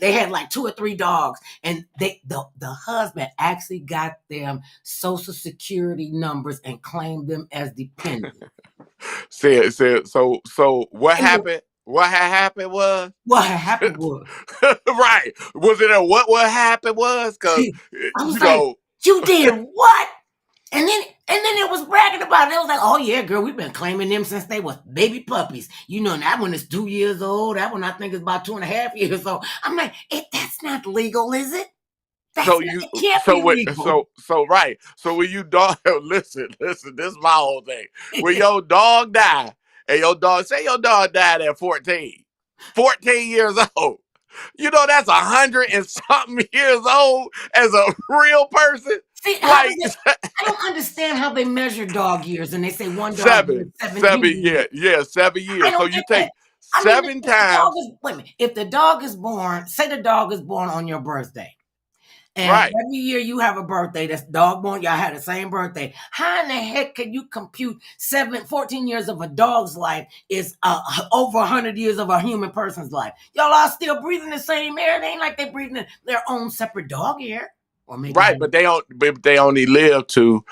they had like 2 or 3 dogs, and the husband actually got them social security numbers and claimed them as dependents. Said so. What And happened? What had happened was what had happened was, right. Was it a what happened was? Because I was you like, know "You did what?" And then it was bragging about it. It was like, "Oh yeah, girl, we've been claiming them since they was baby puppies. You know, and that one is 2 years old. That one I think is about 2.5 years old." I'm like, "That's not legal, is it? so you It can't so be what legal." so right. So when you dog listen, this is my whole thing. When your dog die and your dog say your dog died at 14 years old. You know that's 100 and something years old as a real person. See, how does Like it? I don't understand how they measure dog years, and they say one dog seven, lived 7 years. 7 years. Yeah, seven I years. So don't you get that. take I mean, seven if the dog times, is wait a minute, if the dog is born, say the dog is born on your birthday. And right. every year you have a birthday that's dog born, y'all had the same birthday. How in the heck can you compute 14 years of a dog's life is over 100 years of a human person's life? Y'all are still breathing the same air. It ain't like they breathing their own separate dog air. Or maybe Right, but they only live to,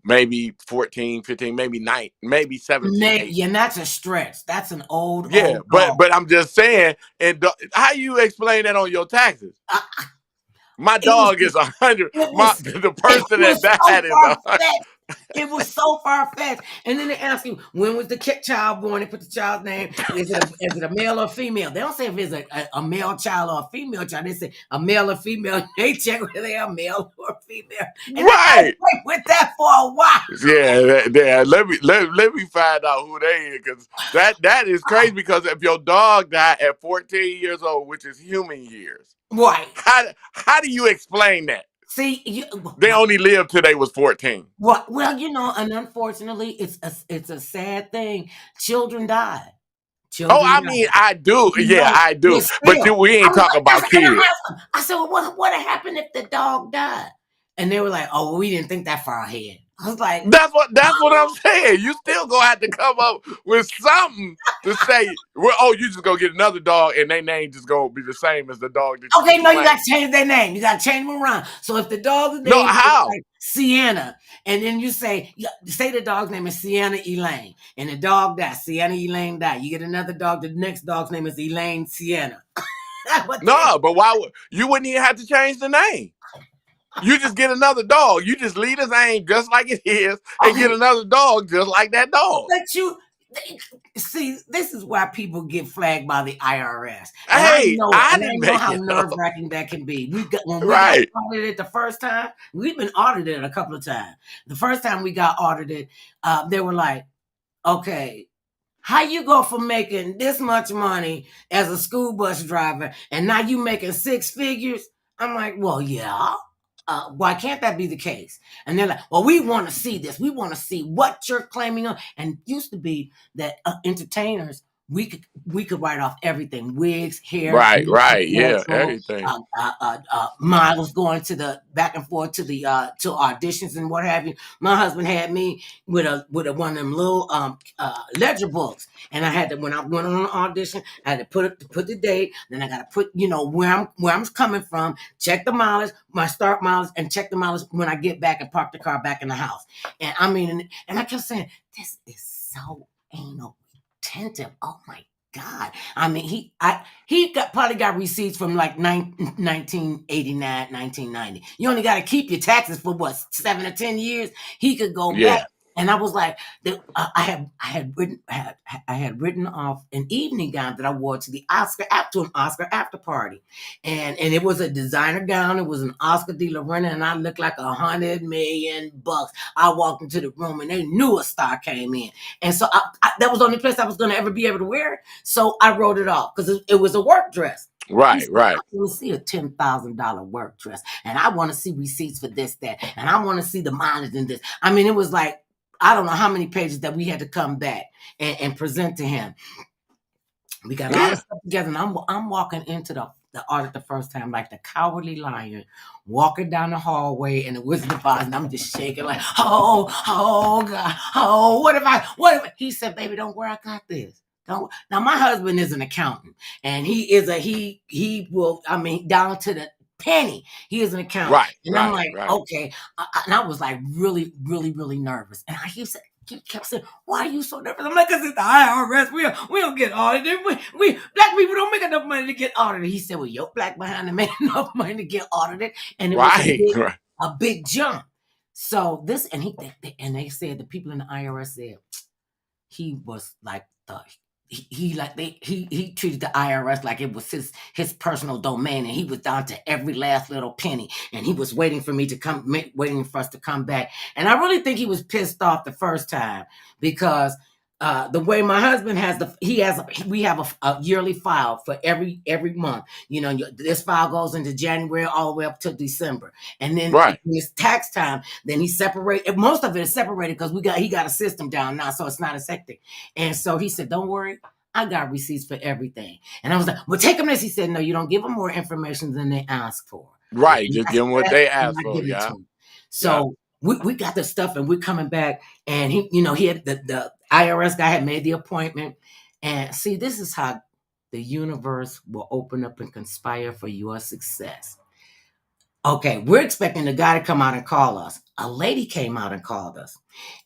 maybe 14, 15, maybe 9, maybe 17, maybe, 18. and that's a stretch. That's an Yeah, old but dog. but I'm just saying, and how you explain that on your taxes? I, My it was dog is 100. it My was the it person was that so died is far 100. fetched. It was so far fetched. And then they ask you, when was the child born? They put the child's name. Is it a male or female? They don't say if it's a male child or a female child. They say a male or female. They check whether they are male or female. And they got Right. away with that for a while. Yeah, let me find out who they is, because that is crazy. Because if your dog died at 14 years old, which is human years, Right. how do you explain that? See, They only lived till they was 14. well, and unfortunately, it's a sad thing. Children die. Oh, Children I die. mean, I do. Yeah, No, I but do. But still, we I ain't was talking that's about and I kids. asked them. I said, "Well, what happened if the dog died?" And they were like, "Oh, well, we didn't think that far ahead." I was like, That's what I'm saying. You still gonna have to come up with something to say. Well, oh, you just go get another dog, and their name just gonna be the same as the dog that "Okay, you no, you got claim. to change their name. You got to change them around." So if the dog's No, name is how? like Sienna, and then say the dog's name is Sienna Elaine, and the dog died, Sienna Elaine died. You get another dog. The next dog's name is Elaine Sienna. But No, but why would you wouldn't even have to change the name? You just get another dog. You just leave the name just like it is, and get okay, another dog just like that dog. but see, this is why people get flagged by the IRS, and I Hey, know it, I and I didn't know make how it nerve up. wracking that can be. When we got Right. audited the first time, we've been audited a couple of times. The first time we got audited, they were like, "Okay, how you go from making this much money as a school bus driver, and now you making 6 figures?" I'm like, "Well, yeah. Why can't that be the case?" And they're like, "Well, we want to see this. We want to see what you're claiming on." And it used to be that entertainers we could write off everything: wigs, hair, Right, makeup, right, yeah, wardrobe, everything. miles going to the back and forth to the to auditions and what have you. My husband had me with a one of them little ledger books, and I had to, when I went on an audition, I had to put the date, then I got to put, you know, where I'm coming from, check the mileage, my start mileage, and check the mileage when I get back and park the car back in the house. And I mean, and I kept saying, this is so anal retentive. Oh my God. I mean, he probably got receipts from like 1989, 1990. You only got to keep your taxes for what, 7 or 10 years. He could go back. Yeah. And I was like, I had written off an evening gown that I wore to an Oscar after party, and it was a designer gown. It was an Oscar de la Renta, and I looked like $100 million. I walked into the room, and they knew a star came in, and so that was the only place I was going to ever be able to wear it. So I wrote it off because it was a work dress. He Right, said, I right. want to see a $10,000 work dress, and I want to see receipts for this, that, and I want to see the mileage in this. I mean, it was like, I don't know how many pages that we had to come back and present to him. We got all the Yeah. stuff together, and I'm walking into the audit the first time like the cowardly lion, walking down the hallway, and the Wizard of Oz, and I'm just shaking like, oh God, what if he said, baby, don't worry, I got this. Don't. Now my husband is an accountant, and he will, I mean, down to the penny, he is an accountant. Right, And I'm right, like, right. okay. And I was like really, really, really nervous. And he kept saying, why are you so nervous? I'm like, because it's the IRS. We don't get audited. We black people don't make enough money to get audited. He said, well, your black behind made enough money to get audited. And it was Right, right. a big jump. So this, and they said, the people in the IRS said, he was like he treated the IRS like it was his personal domain, and he was down to every last little penny, and he was waiting for us to come back. And I really think he was pissed off the first time, because the way my husband we have a yearly file for every month. You know, this file goes into January all the way up to December, and then Right. when it's tax time, then most of it is separated because he got a system down now, so it's not as hectic. And so he said, don't worry, I got receipts for everything. And I was like, well, take them this. He said, no, you don't give them more information than they ask for. Right. Just give them what they ask I for. give it to Yeah. them. So we got the stuff, and we're coming back, and he had the IRS guy had made the appointment. And see, this is how the universe will open up and conspire for your success. Okay, we're expecting the guy to come out and call us. A lady came out and called us.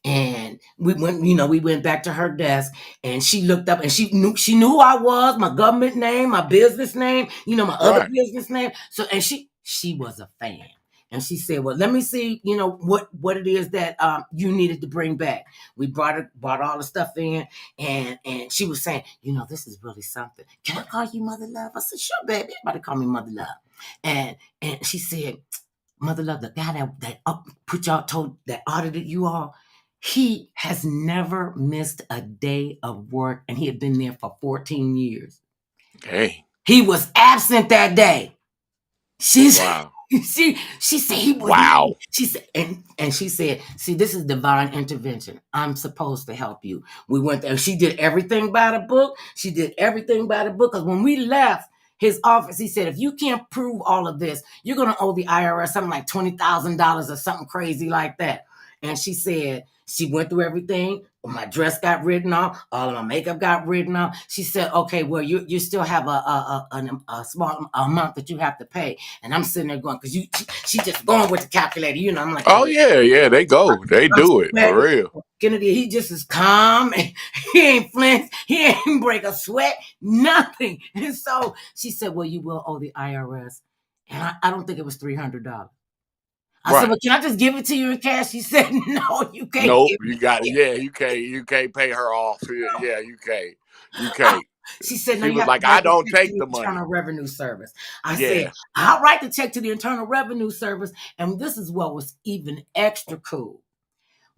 And we went back to her desk, and she looked up, and she knew who I was, my government name, my business name, my other business name. So, and she was a fan. And she said, well, let me see, what it is that you needed to bring back. We brought all the stuff in, and she was saying, this is really something. Can I call you Mother Love? I said, sure, baby. Everybody call me Mother Love. And she said, Mother Love, the guy that audited you all, he has never missed a day of work, and he had been there for 14 years. Okay. He was absent that day. Wow. She said he was. Wow. She said, and she said, see, this is divine intervention. I'm supposed to help you. We went there. She did everything by the book. Because when we left his office, he said, if you can't prove all of this, you're going to owe the IRS something like $20,000 or something crazy like that. And she said, she went through everything. My dress got written off. All of my makeup got written off. She said, okay, well, you still have a small amount that you have to pay. And I'm sitting there going, because she just going with the calculator. I'm like, oh, yeah, they go. They do it, for real. Kennedy, he just is calm. And he ain't flinch. He ain't break a sweat. Nothing. And so she said, well, you will owe the IRS. And I don't think it was $300. I said, well, can I just give it to you in cash? She said, no, you can't. Nope, you got it. Yeah, you can't pay her off. Yeah, you can't. She said, no, she you was have like, to I don't take the Internal money. Revenue Service. I said, I'll write the check to the Internal Revenue Service. And this is what was even extra cool.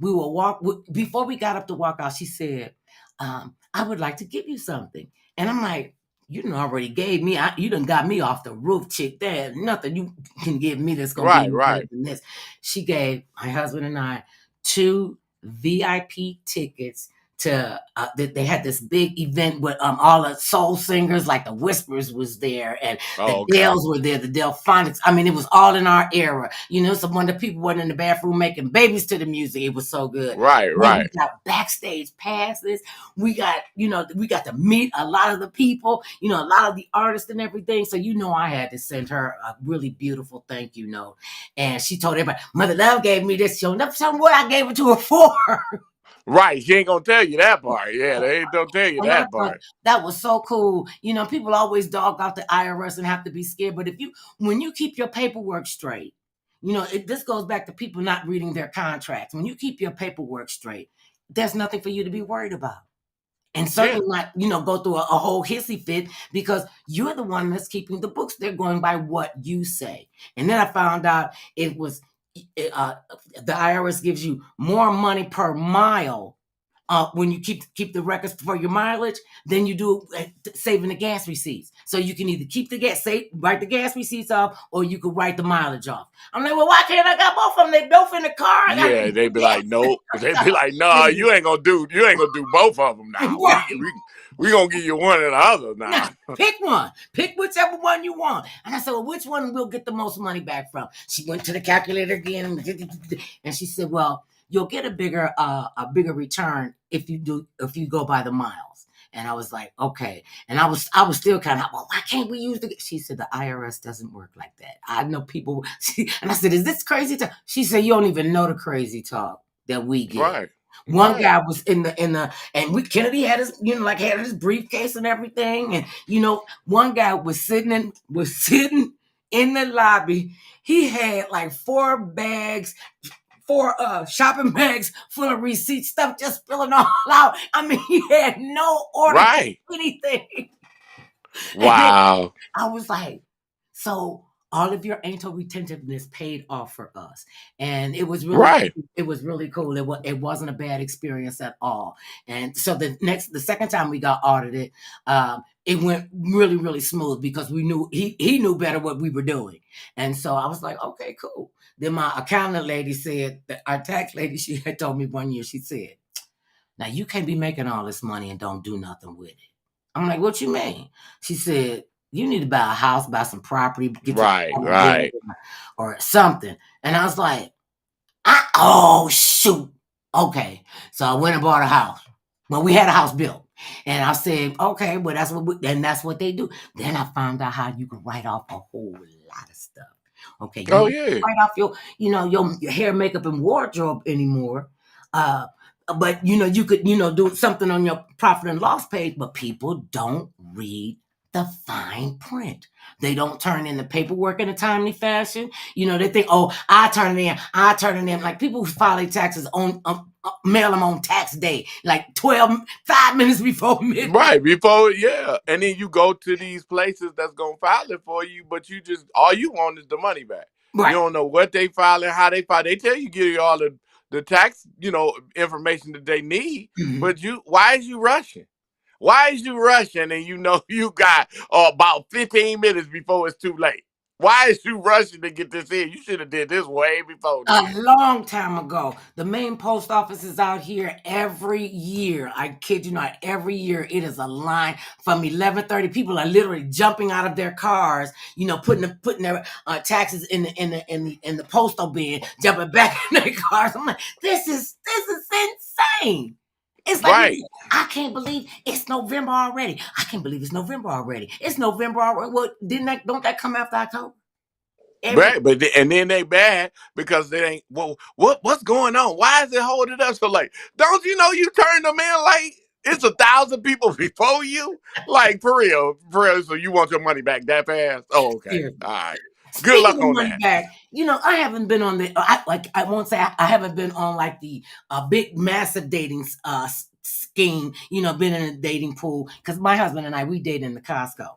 We will before we got up to walk out, she said, I would like to give you something. And I'm like, you done already gave me, you done got me off the roof, chick. There's nothing you can give me that's going to be better than this. She gave my husband and I 2 VIP tickets they had this big event with all the soul singers, like the Whispers was there, and the Oh, okay. Dales were there, the Delphonics. I mean, it was all in our era. So when the people were in the bathroom making babies to the music, it was so good. Right, Then we right. got backstage passes. We got to meet a lot of the people, a lot of the artists and everything. So I had to send her a really beautiful thank you note, and she told everybody, "Mother Love gave me this. She'll never tell me what I gave it to her for." Right. She ain't gonna tell you that part. Yeah, they ain't gonna tell you And I that thought part. that was so cool. People always dog out the IRS and have to be scared. But when you keep your paperwork straight, this goes back to people not reading their contracts. When you keep your paperwork straight, there's nothing for you to be worried about. And Yeah. certainly not, go through a whole hissy fit, because you're the one that's keeping the books. They're going by what you say. And then I found out it was uh, the IRS gives you more money per mile when you keep the records for your mileage than you do saving the gas receipts. So you can either keep the write the gas receipts off, or you could write the mileage off. I'm like, well, why can't I got both of them? They both in the car. I got Yeah, they be like, gas. nope. They be like, nah, you ain't gonna do both of them now. Right. We gonna give you one or the other Now, now. pick one. Pick whichever one you want. And I said, well, which one will get the most money back from? She went to the calculator again, and she said, well, you'll get a bigger return if you go by the miles. And I was like, okay. And I was still kind of, well, why can't we use the? She said, the IRS doesn't work like that. I know people. And I said, is this crazy talk? She said, you don't even know the crazy talk that we get. Right. One Right. guy was and Kennedy had his, had his briefcase and everything. And, one guy was sitting in the lobby. He had like four shopping bags full of receipts, stuff just spilling all out. I mean, he had no order for Right. anything. And then Wow. I was like, so all of your angel retentiveness paid off for us. And Right. it was really cool. It wasn't a bad experience at all. And so the second time we got audited, it went really, really smooth, because we knew he knew better what we were doing. And so I was like, okay, cool. Then my accountant lady said, that our tax lady, she had told me one year, she said, now you can't be making all this money and don't do nothing with it. I'm like, what you mean? She said, you need to buy a house, buy some property, get your Right. own building Right. or something. And I was like, oh shoot. Okay. So I went and bought a house. Well, we had a house built. And I said, okay, well, that's what they do. Then I found out how you can write off a whole lot of stuff. Okay, you Oh don't yeah. write off your hair, makeup, and wardrobe anymore. Uh, but you could do something on your profit and loss page, but people don't read the fine print. They don't turn in the paperwork in a timely fashion. They think, oh, I turn it in. Like, people who file their taxes mail them on tax day, like 5 minutes before midnight. Right. Before, yeah. And then you go to these places that's gonna file it for you, but all you want is the money back. You Right. don't know what they file and how they file. They tell you give you all the tax, information that they need, Mhm. but why is you rushing? Why is you rushing and you got about 15 minutes before it's too late? Why is you rushing to get this in? You should have did this way before A then. long time ago. The main post office is out here every year. I kid you not, every year it is a line from 11:30. People are literally jumping out of their cars, putting their taxes in the postal bin, jumping back in their cars. I'm like, this is insane. It's like, Right. I can't believe it's November already. I can't believe it's November already. It's November already. Well, don't that come after October? Every Right, and then they bad because they ain't. Well, what's going on? Why is it holding up so late? Don't you know you turned them in late? It's 1,000 people before you. Like, for real, for real. So you want your money back that fast? Oh, okay, year. all right. Good Speaking luck of on money that. back, I haven't been on I won't say I haven't been on like the big massive dating scheme, been in a dating pool, because my husband and we date in the Costco.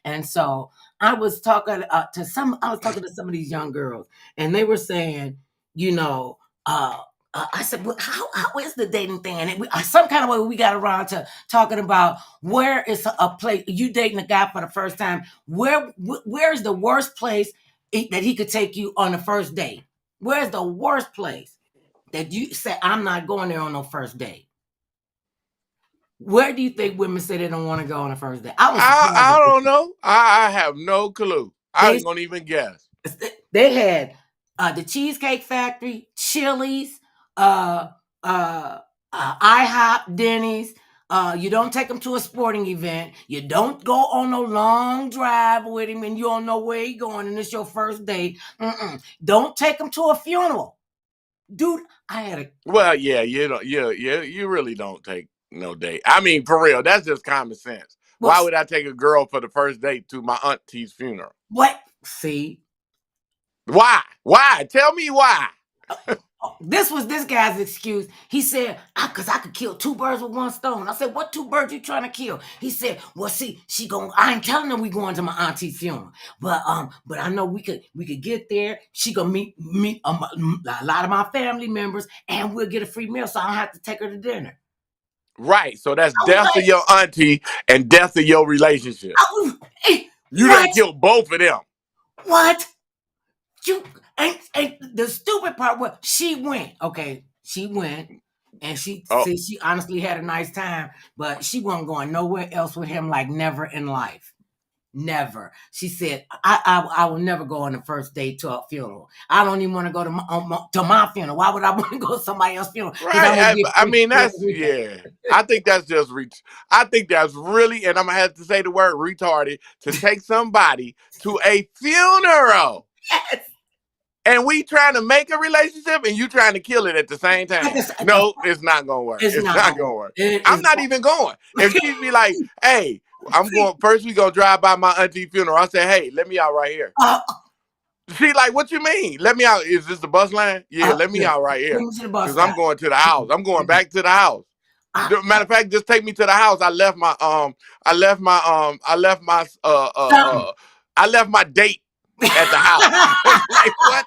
And so I was talking to some of these young girls, and they were saying, you know, uh, I said, well, how is the dating thing? And some kind of way we got around to talking about where is a place you dating a guy for the first time. Where's the worst place that he could take you on the first date? Where's the worst place that you say, I'm not going there on no first date? Where do you think women say they don't want to go on the first date? I was surprised. I don't know. I have no clue. I They ain't gonna even guess. they had the Cheesecake Factory, Chili's, uh, IHOP, Denny's. You don't take him to a sporting event. You don't go on no long drive with him, and you don't know where he's going, and it's your first date. Don't take him to a funeral, dude. I had a Well, yeah, you don't. You really don't take no date. I mean, for real, that's just common sense. well, Why would I take a girl for the first date to my auntie's funeral? what? See, Why? Why? Tell me why. this was this guy's excuse. He said, "Cause I could kill two birds with one stone." I said, "What two birds you trying to kill?" He said, "Well, see, I ain't telling her we going to my auntie's funeral, but I know we could get there. She gonna meet a lot of my family members, and we'll get a free meal, so I don't have to take her to dinner." Right. So that's I was death of like, your auntie and death of your relationship. You done "What? killed both of them. What? You and the stupid part was she went. Okay, she went, and she Oh, said she honestly had a nice time, but she wasn't going nowhere else with him. Like never in life, never. She said, "I will never go on the first date to a funeral. I don't even want to go to my funeral. Why would I want to go to somebody else's funeral? Because I right. won't get I free mean, food that's every yeah. I think that's just I think that's really, and I'm gonna have to say the word retarded to take somebody to a funeral. day." And we trying to make a relationship and you trying to kill it at the same I time. guess No, it's not gonna work. it's It's not not going. gonna work. It I'm is. not even going. If she'd be like, hey, I'm going first, we gonna drive by my auntie funeral. I say, hey, let me out right here. Uh, She like, what you mean? Let me out. Is this the bus line? Yeah, let me yes. out right Bring here. me to the bus Cause I'm stop. going to the house. I'm going back to the house. Uh, Matter of fact, just take me to the house. Something. I left my date at the house. Like what?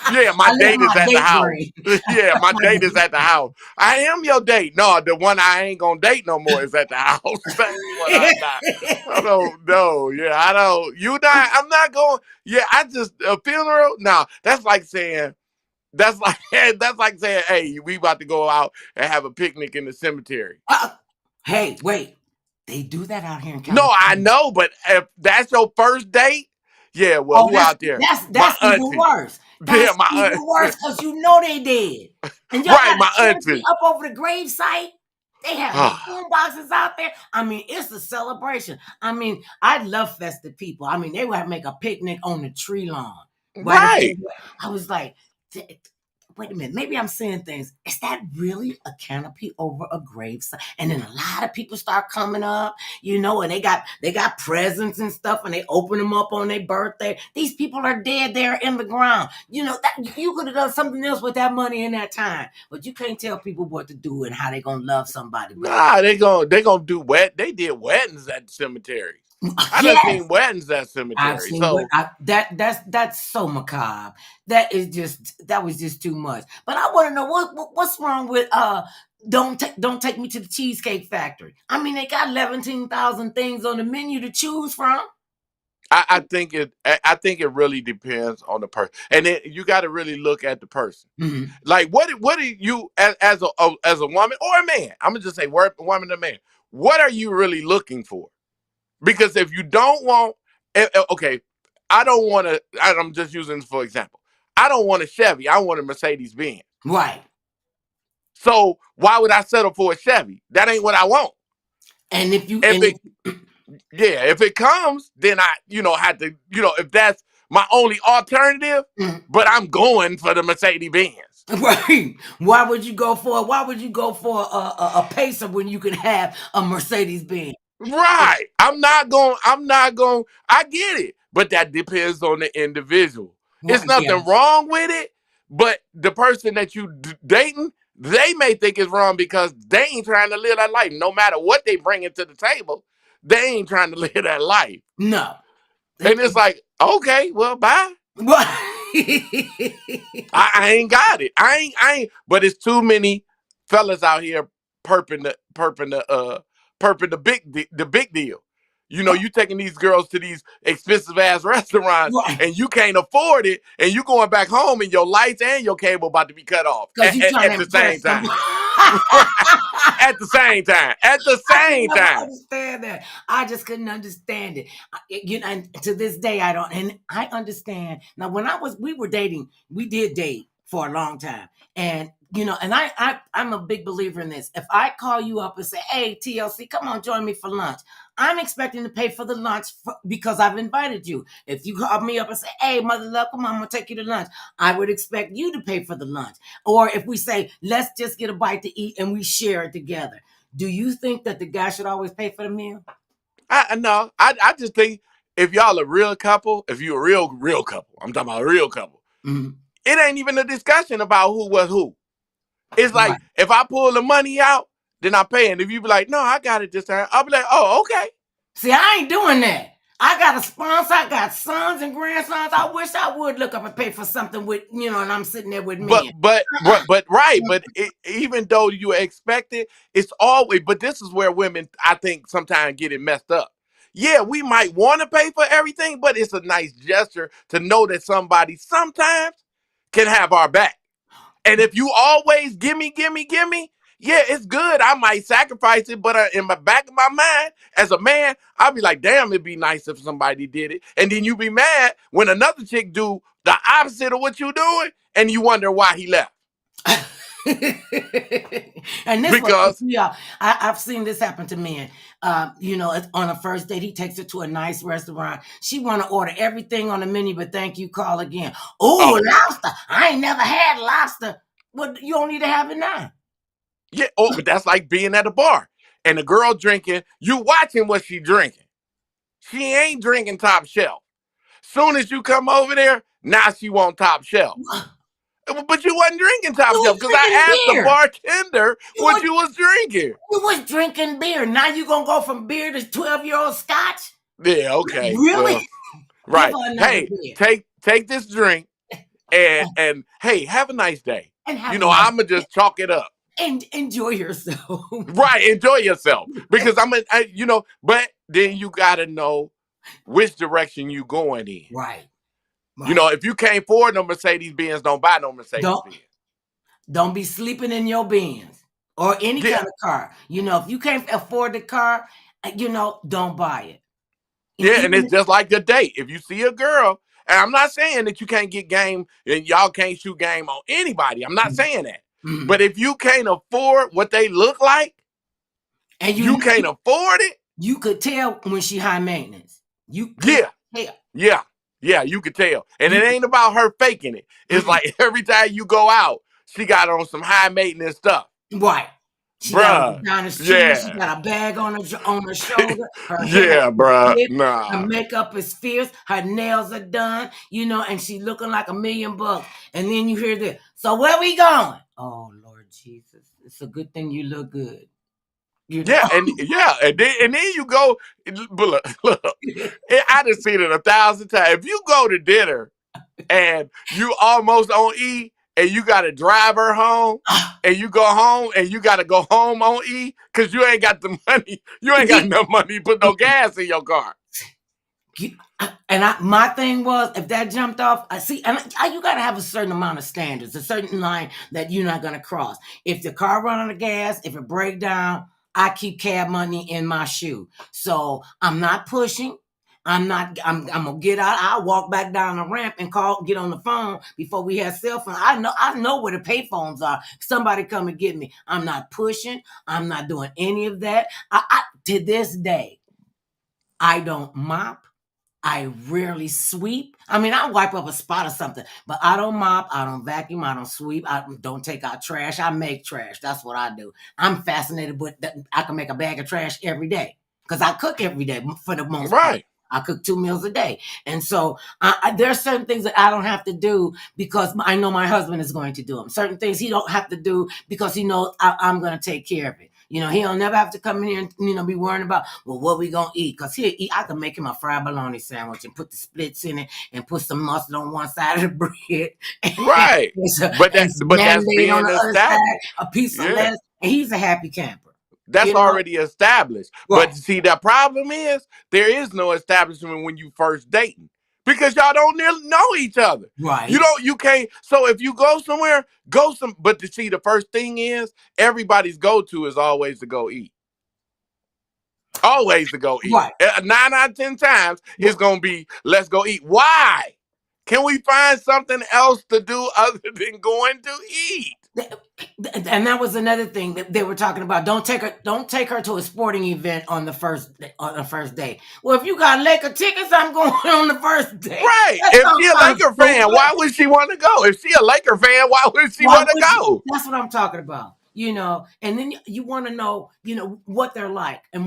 Yeah, my I left date is my at the date house. brain. Yeah, my My date is date. at the house. I am your date. No, the one I ain't gonna date no more is at the house. That's what I'm not. I don't know. Yeah, I don't. You not. I'm not going. Yeah, I just a funeral. No, that's like saying. That's like that's like saying, hey, we about to go out and have a picnic in the cemetery. Uh, hey, wait. They do that out here in No, I California. know, but if that's your first date, yeah, well, Oh, who out there? My that's even auntie. worse. Yeah, That's my even worse aunt. because you know they did. And y'all Right, got my a canopy auntie. up over the grave site. They have the boom boxes out there. I mean, it's a celebration. I mean, I love festive people. I mean, they would make a picnic on the tree lawn. Right? Right. I was like, wait a minute, maybe I'm saying things. Is that really a canopy over a gravesite? And then a lot of people start coming up, and they got presents and stuff, and they open them up on their birthday. These people are dead there in the ground. That you could have done something else with that money in that time, but you can't tell people what to do and how they're gonna love somebody. But Nah, they gonna do They did weddings at cemeteries. I done yes, seen weddings at I've cemeteries. seen what So that's so macabre. That was just too much. But I want to know what's wrong with don't take me to the Cheesecake Factory. I mean, they got 17,000 things on the menu to choose from. I think it really depends on the person, and then you got to really look at the person. Mm-hmm. Like, what do you as a woman or a man? I'm gonna just say, woman or man. What are you really looking for? Because if you don't want, okay, I don't want to. I'm just using this for example. I don't want a Chevy. I want a Mercedes Benz. Right. So why would I settle for a Chevy? That ain't what I want. And if you If and it, yeah, if it comes, then I, have to, if that's my only alternative. if, But I'm going for the Mercedes Benz. right, why would you go for a Pacer when you can have a Mercedes Benz? Right. I'm not going. I get it. But that depends on the individual. It's Right, yeah. nothing wrong with it. But the person that you dating, they may think it's wrong because they ain't trying to live that life. No matter what they bring into the table, they ain't trying to live that life. No. And it's like, okay, well, bye. I ain't got it. I ain't. But it's too many fellas out here perping the big deal. You know, you taking these girls to these expensive ass restaurants Right. and you can't afford it, and you going back home and your lights and your cable about to be cut off Because you trying at to the same impress time. somebody. At the same time. At the I could same never time. understand that. I just couldn't understand it. You know, and to this day, I don't. And I understand now. When we were dating, we did date for a long time, and you know, and I'm a big believer in this. If I call you up and say, "Hey, TLC, come on, join me for lunch," I'm expecting to pay for the lunch because I've invited you. If you call me up and say, "Hey, mother love, come on, I'm gonna take you to lunch," I would expect you to pay for the lunch. Or if we say, "Let's just get a bite to eat and we share it together." Do you think that the guy should always pay for the meal? No, I just think if y'all a real couple, if you a real couple, I'm talking about a real couple, Mhm. it ain't even a discussion about who was who. It's Right. like if I pull the money out, then I pay. And if you be like, no, I got it this time, I'll be like, oh, okay. See, I ain't doing that. I got a sponsor. I got sons and grandsons. I wish I would look up and pay for something with, you know, and I'm sitting there with But men. but Uh-uh. but right, but even though you expect it, it's always. But this is where women, I think, sometimes get it messed up. Yeah, we might want to pay for everything, but it's a nice gesture to know that somebody sometimes can have our back. And if you always gimme, yeah, it's good. I might sacrifice it, but in my back of my mind, as a man, I'll be like, damn, it'd be nice if somebody did it. And then you be mad when another chick do the opposite of what you doing, and you wonder why he left. And this was, Because yeah, I've seen this happen to men. You know, on a first date, he takes her to a nice restaurant. She want to order everything on the menu, but thank you, call again. Oh, oh lobster! I ain't never had lobster. Well, you don't need to have it now. yeah, oh, but that's like being at a bar and the girl drinking. You watching what she drinking. She ain't drinking top shelf. Soon as you come over there, now she want top shelf. But you wasn't drinking top You shelf was because drinking I asked the beer. bartender You what was, you was drinking. you was drinking beer. Now you gonna go from beer to 12-year-old scotch? Yeah, okay. Really? Well, Give right. her another Hey, beer take this drink and hey, have a nice day. and You have a know, nice I'ma just chalk it up. and enjoy yourself. Right, enjoy yourself. Because you know, but then you gotta know which direction you going in. Right, You right. know, if you can't afford no Mercedes Benz, don't buy no Mercedes Don't Benz. don't be sleeping in your Benz or any Yeah, kind of car. You know, if you can't afford the car, you know, don't buy it. And yeah, and even it's just like a date. If you see a girl, and I'm not saying that you can't get game and y'all can't shoot game on anybody. I'm not saying that. Mhm. But if you can't afford what they look like, And you you can't afford it. you could tell when she high maintenance. You could Yeah, tell. yeah, yeah. You could tell, and You it ain't about her faking it. It's mm-mm. like every time you go out, she got on some high maintenance stuff, Right. She got on bruh. designer shoes. She Yeah, got a bag on her shoulder. Her hair yeah, is bruh. clipped. Her Nah. makeup is fierce. Her nails are done. You know, and she looking like $1,000,000. And then you hear this. So where we going? Oh Lord Jesus! It's a good thing you look good. You know. Yeah, and then you go. But look, I just seen it 1,000 times. If you go to dinner and you almost on E, and you got to drive her home, and you go home and you got to go home on E because you ain't got the money. You ain't got enough money to put no gas in your car. And my thing was, if that jumped off, I see, and you got to have a certain amount of standards, a certain line that you're not going to cross. If the car run out of gas, if it break down, I keep cab money in my shoe. So I'm not pushing. I'm gonna get out. I'll walk back down the ramp and get on the phone before we had cell phone. I know where the pay phones are. Somebody come and get me. I'm not pushing. I'm not doing any of that. To this day, I don't mop. I rarely sweep. I mean, I wipe up a spot or something, but I don't mop, I don't vacuum, I don't sweep, I don't take out trash. I make trash. That's what I do. I'm fascinated with that. I can make a bag of trash every day because I cook every day for the most part. Right. I cook 2 meals a day. And so there are certain things that I don't have to do because I know my husband is going to do them. Certain things he don't have to do because he knows I'm going to take care of it. You know, he'll never have to come in here and, you know, be worrying about, well, what we going to eat? Because he'll eat. I can make him a fried bologna sandwich and put the splits in it and put some mustard on one side of the bread Right. and some But that's mayonnaise on being the other side, established. a piece of Yeah. lettuce. And he's a happy camper. That's You know, already established. right, But see, the problem is there is no establishment when you first dating because y'all don't know each other. right. You can't. So if you go somewhere, go some. But to see, the first thing is everybody's go to is always to go eat. Always to go eat. Right. 9 out of 10 times, it's gonna be let's go eat. Why? Can we find something else to do other than going to eat? And that was another thing that they were talking about. Don't take her to a sporting event on the first day. Well, if you got Laker tickets, I'm going on the first day. Right. That If she a sounds Laker fan, stupid. why would she want to go? If she a Laker fan, why would she Why want to would you? go? That's what I'm talking about. And then you want to know, what they're like and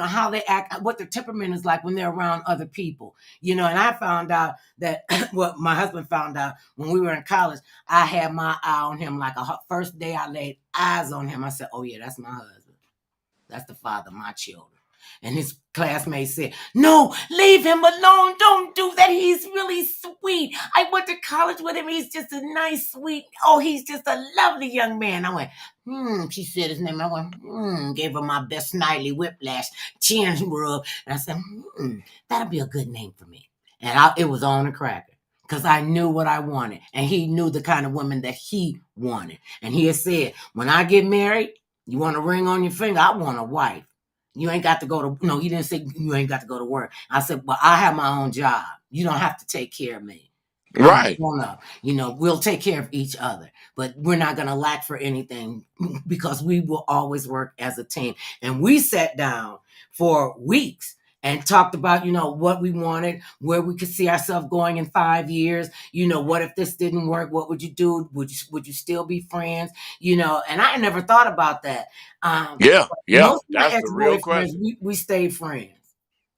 how they act, what their temperament is like when they're around other people. And I found out that what my husband found out when we were in college, I had my eye on him like first day I laid eyes on him. I said, "Oh yeah, that's my husband. That's the father of my children." And his classmates said, "No, leave him alone. Don't do that. He's really sweet. I went to college with him. He's just a nice, sweet. Oh, he's just a lovely young man." I went, she said his name. I went, gave her my best Snidely Whiplash chin rub. And I said, that'll be a good name for me. And it was on a cracker because I knew what I wanted. And he knew the kind of woman that he wanted. And he had said, when I get married, you want a ring on your finger? I want a wife. You ain't got to go to, no, he didn't say you ain't got to go to work. I said, well, I have my own job. You don't have to take care of me. I'm Right. grown up. We'll take care of each other, but we're not going to lack for anything because we will always work as a team. And we sat down for weeks and talked about, what we wanted, where we could see ourselves going in 5 years. What if this didn't work? What would you do? Would you still be friends? And I never thought about that. Yeah. Most of my That's the real ex-boyfriends, question. we stayed friends.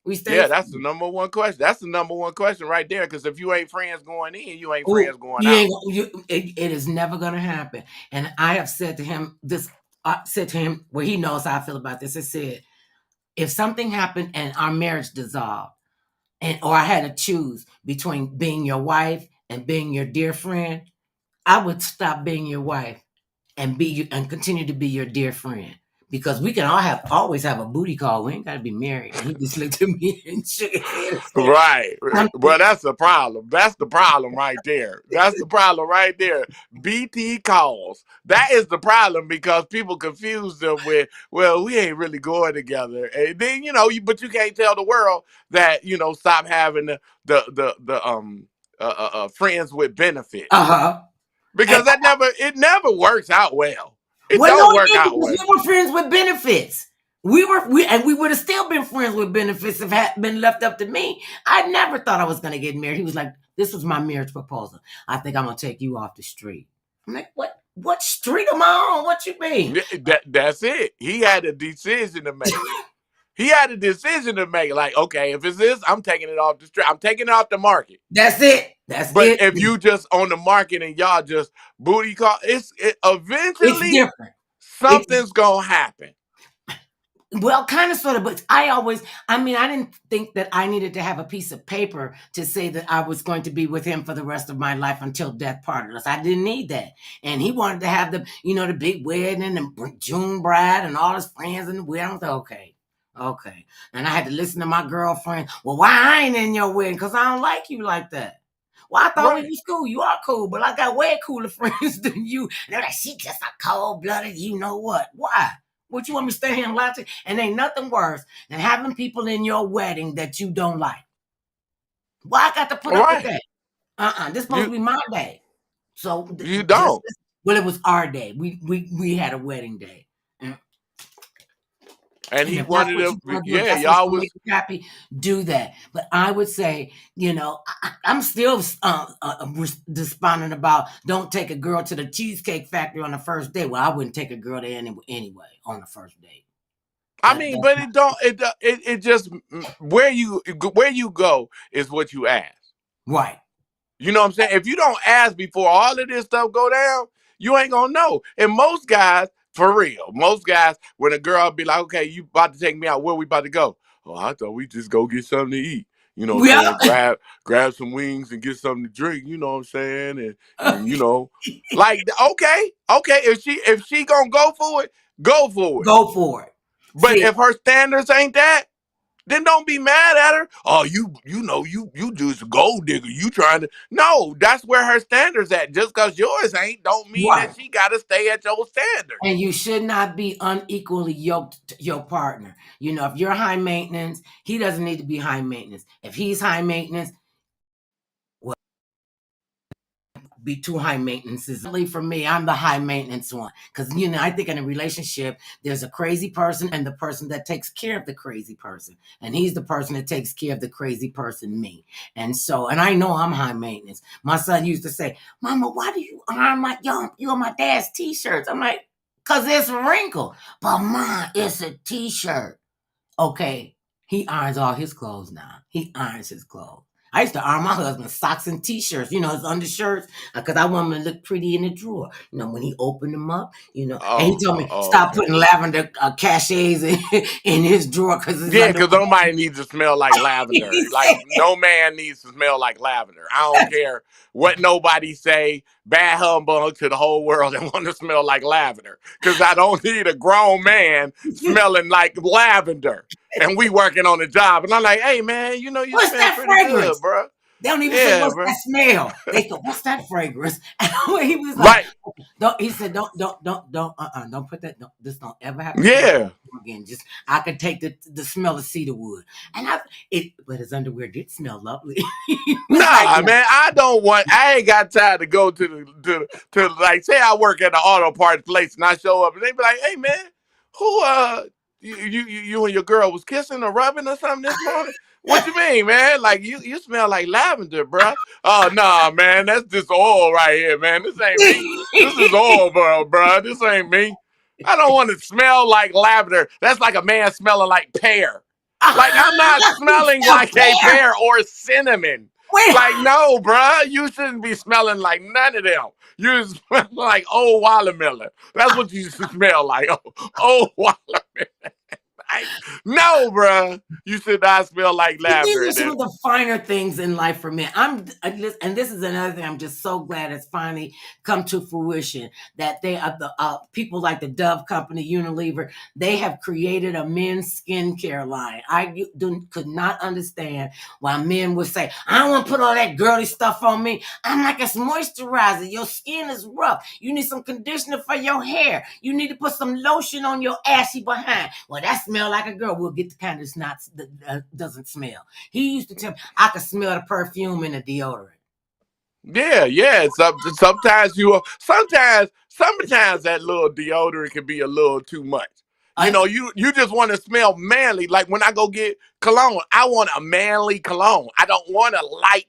We stayed Yeah, that's the friends. number one question. That's the number one question right there. Because if you ain't friends going in, you ain't Oh, friends going you out. ain't it is never gonna happen. And I have said to him this. I said to him, well, he knows how I feel about this. I said, if something happened and our marriage dissolved, or I had to choose between being your wife and being your dear friend, I would stop being your wife and continue to be your dear friend. Because we can always have a booty call. We ain't gotta be married. And he just looked at me and shook his head and said, Right. something. Well, that's the problem. That's the problem right there. That's the problem right there. BT calls. That is the problem because people confuse them with, well, we ain't really going together. And then, but you can't tell the world that, stop having the friends with benefits Uh-huh. And because it never works out well. It well, no, don't it work did out because well. we were friends with benefits. We would have still been friends with benefits if it had been left up to me. I never thought I was going to get married. He was like, "This was my marriage proposal. I think I'm going to take you off the street." I'm like, "What? What street am I on? What you mean?" That's it. He had a decision to make. He had a decision to make. Like, okay, if it's this, I'm taking it off the street. I'm taking it off the market. That's it. That's But it. if you just on the market and y'all just booty call, It's eventually different. It's something's gonna happen. Well, kind of, sort of, but I didn't think that I needed to have a piece of paper to say that I was going to be with him for the rest of my life until death parted us. I didn't need that. And he wanted to have the big wedding and the June bride and all his friends and the wedding. I was like, okay. And I had to listen to my girlfriend. Well, why I ain't in your wedding? Because I don't like you like that. Well, I thought we Right. was cool. You are cool, but I got way cooler friends than you. And they're like, she just a cold-blooded, you know what? Why? What, you want me to stay here and lie to you? And ain't nothing worse than having people in your wedding that you don't like. Why I got to put All up with right. that? This supposed to You be my day. So you don't. well, it was our day. We had a wedding day. And And And he if that's wanted what to. you want to do, if Yeah, that's what's y'all going to was make you happy, do that. But I would say, I'm still despondent about don't take a girl to the Cheesecake Factory on the first day. Well, I wouldn't take a girl there anyway on the first date. I That mean, that's but not it just where you go is what you ask. right. You know what I'm saying? If you don't ask before all of this stuff go down, you ain't gonna know. And most guys, for real, most guys, when a girl be like, "Okay, you about to take me out? Where we about to go?" "Oh, I thought we just go get something to eat." You know what I'm Yeah. saying? Grab some wings and get something to drink. You know what I'm saying? And like, okay. If she gonna go for it, Go for it. Go for it. But See, if her standards ain't that, then don't be mad at her. Oh, you just a gold digger. You trying to no, that's where her standards at. Just because yours ain't don't mean right. that she gotta stay at your standard. And you should not be unequally yoked to your partner. You know, if you're high maintenance, he doesn't need to be high maintenance. If he's high maintenance, well, be too high maintenance. For me, I'm the high maintenance one. Because, you know, I think in a relationship, there's a crazy person and the person that takes care of the crazy person. And he's the person that takes care of the crazy person, me. And so, and I know I'm high maintenance. My son used to say, Mama, why do you iron you on my dad's t-shirts? I'm like, because it's wrinkled. But Mom, it's a t-shirt. Okay, he irons all his clothes now. He irons his clothes. I used to iron my husband's socks and t-shirts, you know, his undershirts, because I want him to look pretty in the drawer. You know, when he opened them up, you know, and he told me stop Okay. putting lavender cachets in his drawer because his Yeah, because underwear. nobody needs to smell like lavender. He Like said, no man needs to smell like lavender. I don't care what nobody say. Bad humbug to the whole world that want to smell like lavender. Because I don't need a grown man smelling like lavender. And we working on the job, and I'm like, hey man, you know you what's smell that pretty good, fragrance? bro. They don't even say, Yeah, what's bro. that smell? They go, what's that fragrance? And he was like, Right. don't, he said, don't put that, this don't ever have to come Yeah. again. Just, I could take the smell of cedar wood. And but his underwear did smell lovely. He was like, Nah, yeah. man, I ain't got time to go to like say I work at the auto parts place and I show up and they be like, hey man, who you and your girl was kissing or rubbing or something this morning? What you mean, man? Like you smell like lavender, bruh. Oh nah, man, that's just oil right here, man. This ain't me. This is oil, bruh. This ain't me. I don't want to smell like lavender. That's like a man smelling like pear. Like I'm not You smelling smell like a pear. pear or cinnamon. Wait, Like, no, bruh, you shouldn't be smelling like none of them. You smell like old watermelon. That's what you should smell like. Old watermelon. Like, no, bruh. You should not smell like see, these lavender. are And some then, of the finer things in life for me. And this is another thing. I'm just so glad it's finally come to fruition that they are the people like the Dove Company, Unilever. They have created a men's skincare line. Could not understand why men would say, "I don't want to put all that girly stuff on me." I'm like, it's moisturizer. Your skin is rough. You need some conditioner for your hair. You need to put some lotion on your assy behind. Well, that smell like a girl. We'll get the kind that's not that doesn't smell. He used to tell me I could smell the perfume in the deodorant. yeah. Sometimes that little deodorant can be a little too much. You I, know, you just want to smell manly. Like when I go get cologne, I want a manly cologne. I don't want a light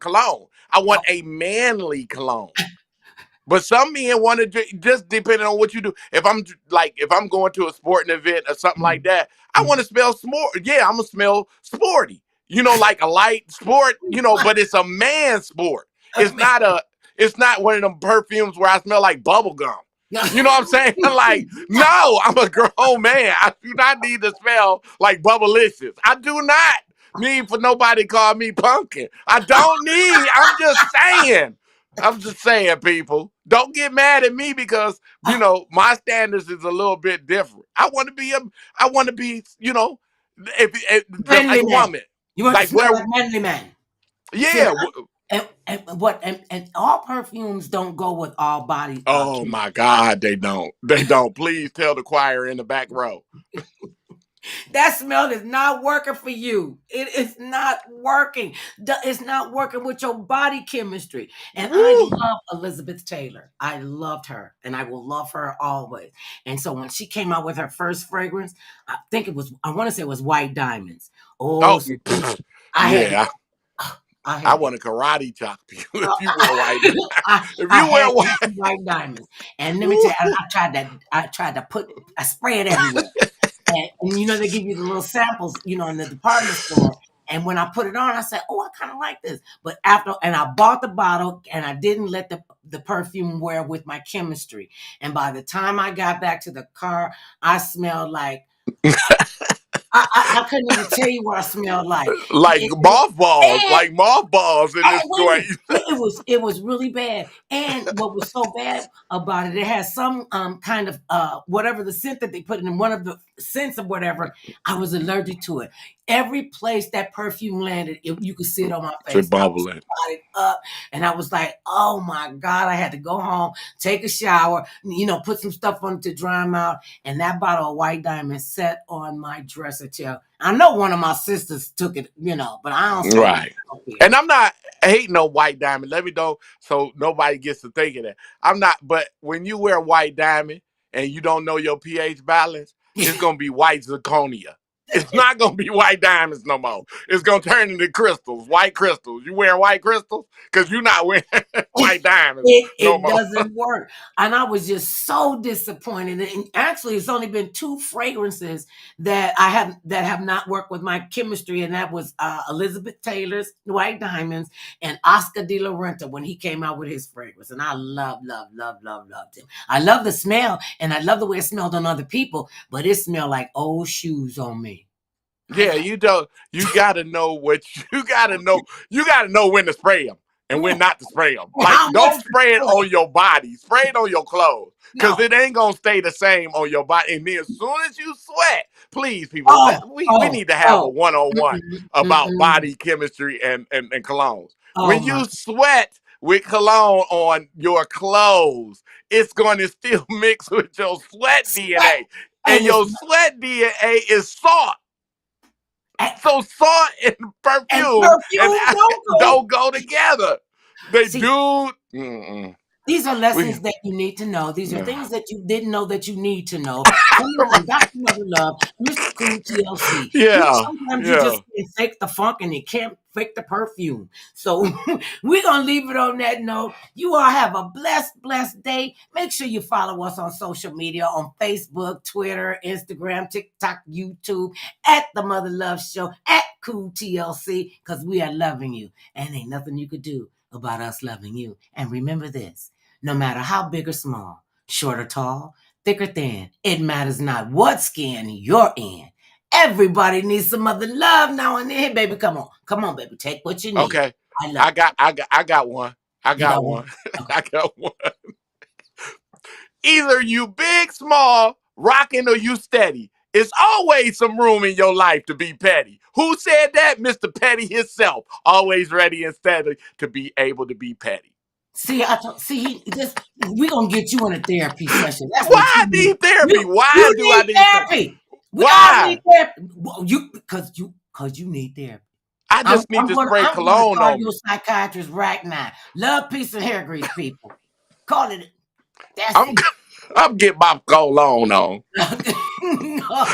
cologne. I want a manly cologne. But some men want to just depending on what you do. If I'm going to a sporting event or something like that, I want to smell sport. Yeah, I'm gonna smell sporty. You know, like a light sport. You know, but it's a man sport. It's man. not a. It's not one of them perfumes where I smell like bubble gum. You know what I'm saying? Like, no, I'm a grown man. I do not need to smell like Bubblicious. I do not need for nobody to call me pumpkin. I don't need. I'm just saying, people. Don't get mad at me because my standards is a little bit different. I want to be, if just like Manly a man. woman, You want to like smell where, like manly man. See, yeah. and all perfumes don't go with all body Oh chemistry. my God, they don't. They don't. Please tell the choir in the back row. That smell is not working for you. It is not working. It's not working with your body chemistry. And I Woo. love Elizabeth Taylor. I loved her and I will love her always. And so when she came out with her first fragrance, I want to say it was White Diamonds. Oh, Oh, so I had to, yeah. I I had to, want to karate chop you if you wear white. I, If I you had wear to white, get some White Diamonds. And let me woo. tell you, I spray it everywhere. And they give you the little samples, in the department store. And when I put it on, I said, "Oh, I kind of like this." But I bought the bottle, and I didn't let the perfume wear with my chemistry. And by the time I got back to the car, I smelled like I couldn't even tell you what I smelled like. Like mothballs, And like mothballs in this wait a joint. minute. It was really bad. And what was so bad about it, it had some kind of whatever the scent that they put in one of the scents or whatever. I was allergic to it. Every place that perfume landed, you could see it on my To face. I was bubbling. spotted up, and I was like, "Oh my god!" I had to go home, take a shower, put some stuff on it to dry them out. And that bottle of White Diamond sat on my dresser chair. I know one of my sisters took it, but I don't smoke it. Right. And I'm not hating no White Diamond. Let me know so nobody gets to thinking that. I'm not, but when you wear White Diamond and you don't know your pH balance, it's gonna be white zirconia. It's not gonna be white diamonds no more. It's gonna turn into crystals, white crystals. You wearing white crystals? Because you're not wearing white diamonds no It more. doesn't work. And I was just so disappointed. And actually, it's only been two fragrances that have not worked with my chemistry, and that was Elizabeth Taylor's White Diamonds and Oscar de la Renta when he came out with his fragrance. And I loved him. I love the smell, and I love the way it smelled on other people, but it smelled like old shoes on me. Yeah, you don't. You gotta know what you gotta know. You gotta know when to spray them and when not to spray them. Like, How much? don't spray it on your body. Spray it on your clothes because No. it ain't gonna stay the same on your body. And then as soon as you sweat, please, people, Oh, we oh, need to have a oh. 101 Mm-mm, about mm-mm. body chemistry and colognes. Oh When my. you sweat with cologne on your clothes, it's going to still mix with your sweat Sweat. DNA, and And it's your sweat DNA is salt. So salt and and perfume and perfume don't go. don't go together. They See, do. Mm-mm. these are We, lessons that you need to know. These are things that you didn't know that you need to know. Come on, Dr. Mother Love, Mr. Cool TLC. yeah, Sometimes you yeah. just can't fake the funk and you can't fake the perfume. So we're gonna leave it on that note. You all have a blessed day. Make sure you follow us on social media on Facebook, Twitter, Instagram, TikTok, YouTube, at the Mother Love Show, at Cool TLC, because we are loving you. And ain't nothing you could do about us loving you. And remember this. No matter how big or small, short or tall, thick or thin, it matters not what skin you're in. Everybody needs some other love now and then, baby. Come on, baby. Take what you need. Okay, I love you. I got one. I You got got one? one. Okay. I got one. Either you big, small, rocking, or you steady. It's always some room in your life to be petty. Who said that? Mr. Petty himself. Always ready and steady to be able to be petty. See, we're gonna get you in a therapy session. That's what Why you I need. need therapy? You Why do I need need therapy? therapy. We all need Why? therapy. Well, because you need therapy. I I'm, just need I'm to gonna spray I'm gonna cologne call on you me. a psychiatrist right now. Love, peace, and hair grease, people. Call it. That's I'm it. I'm getting my cologne on.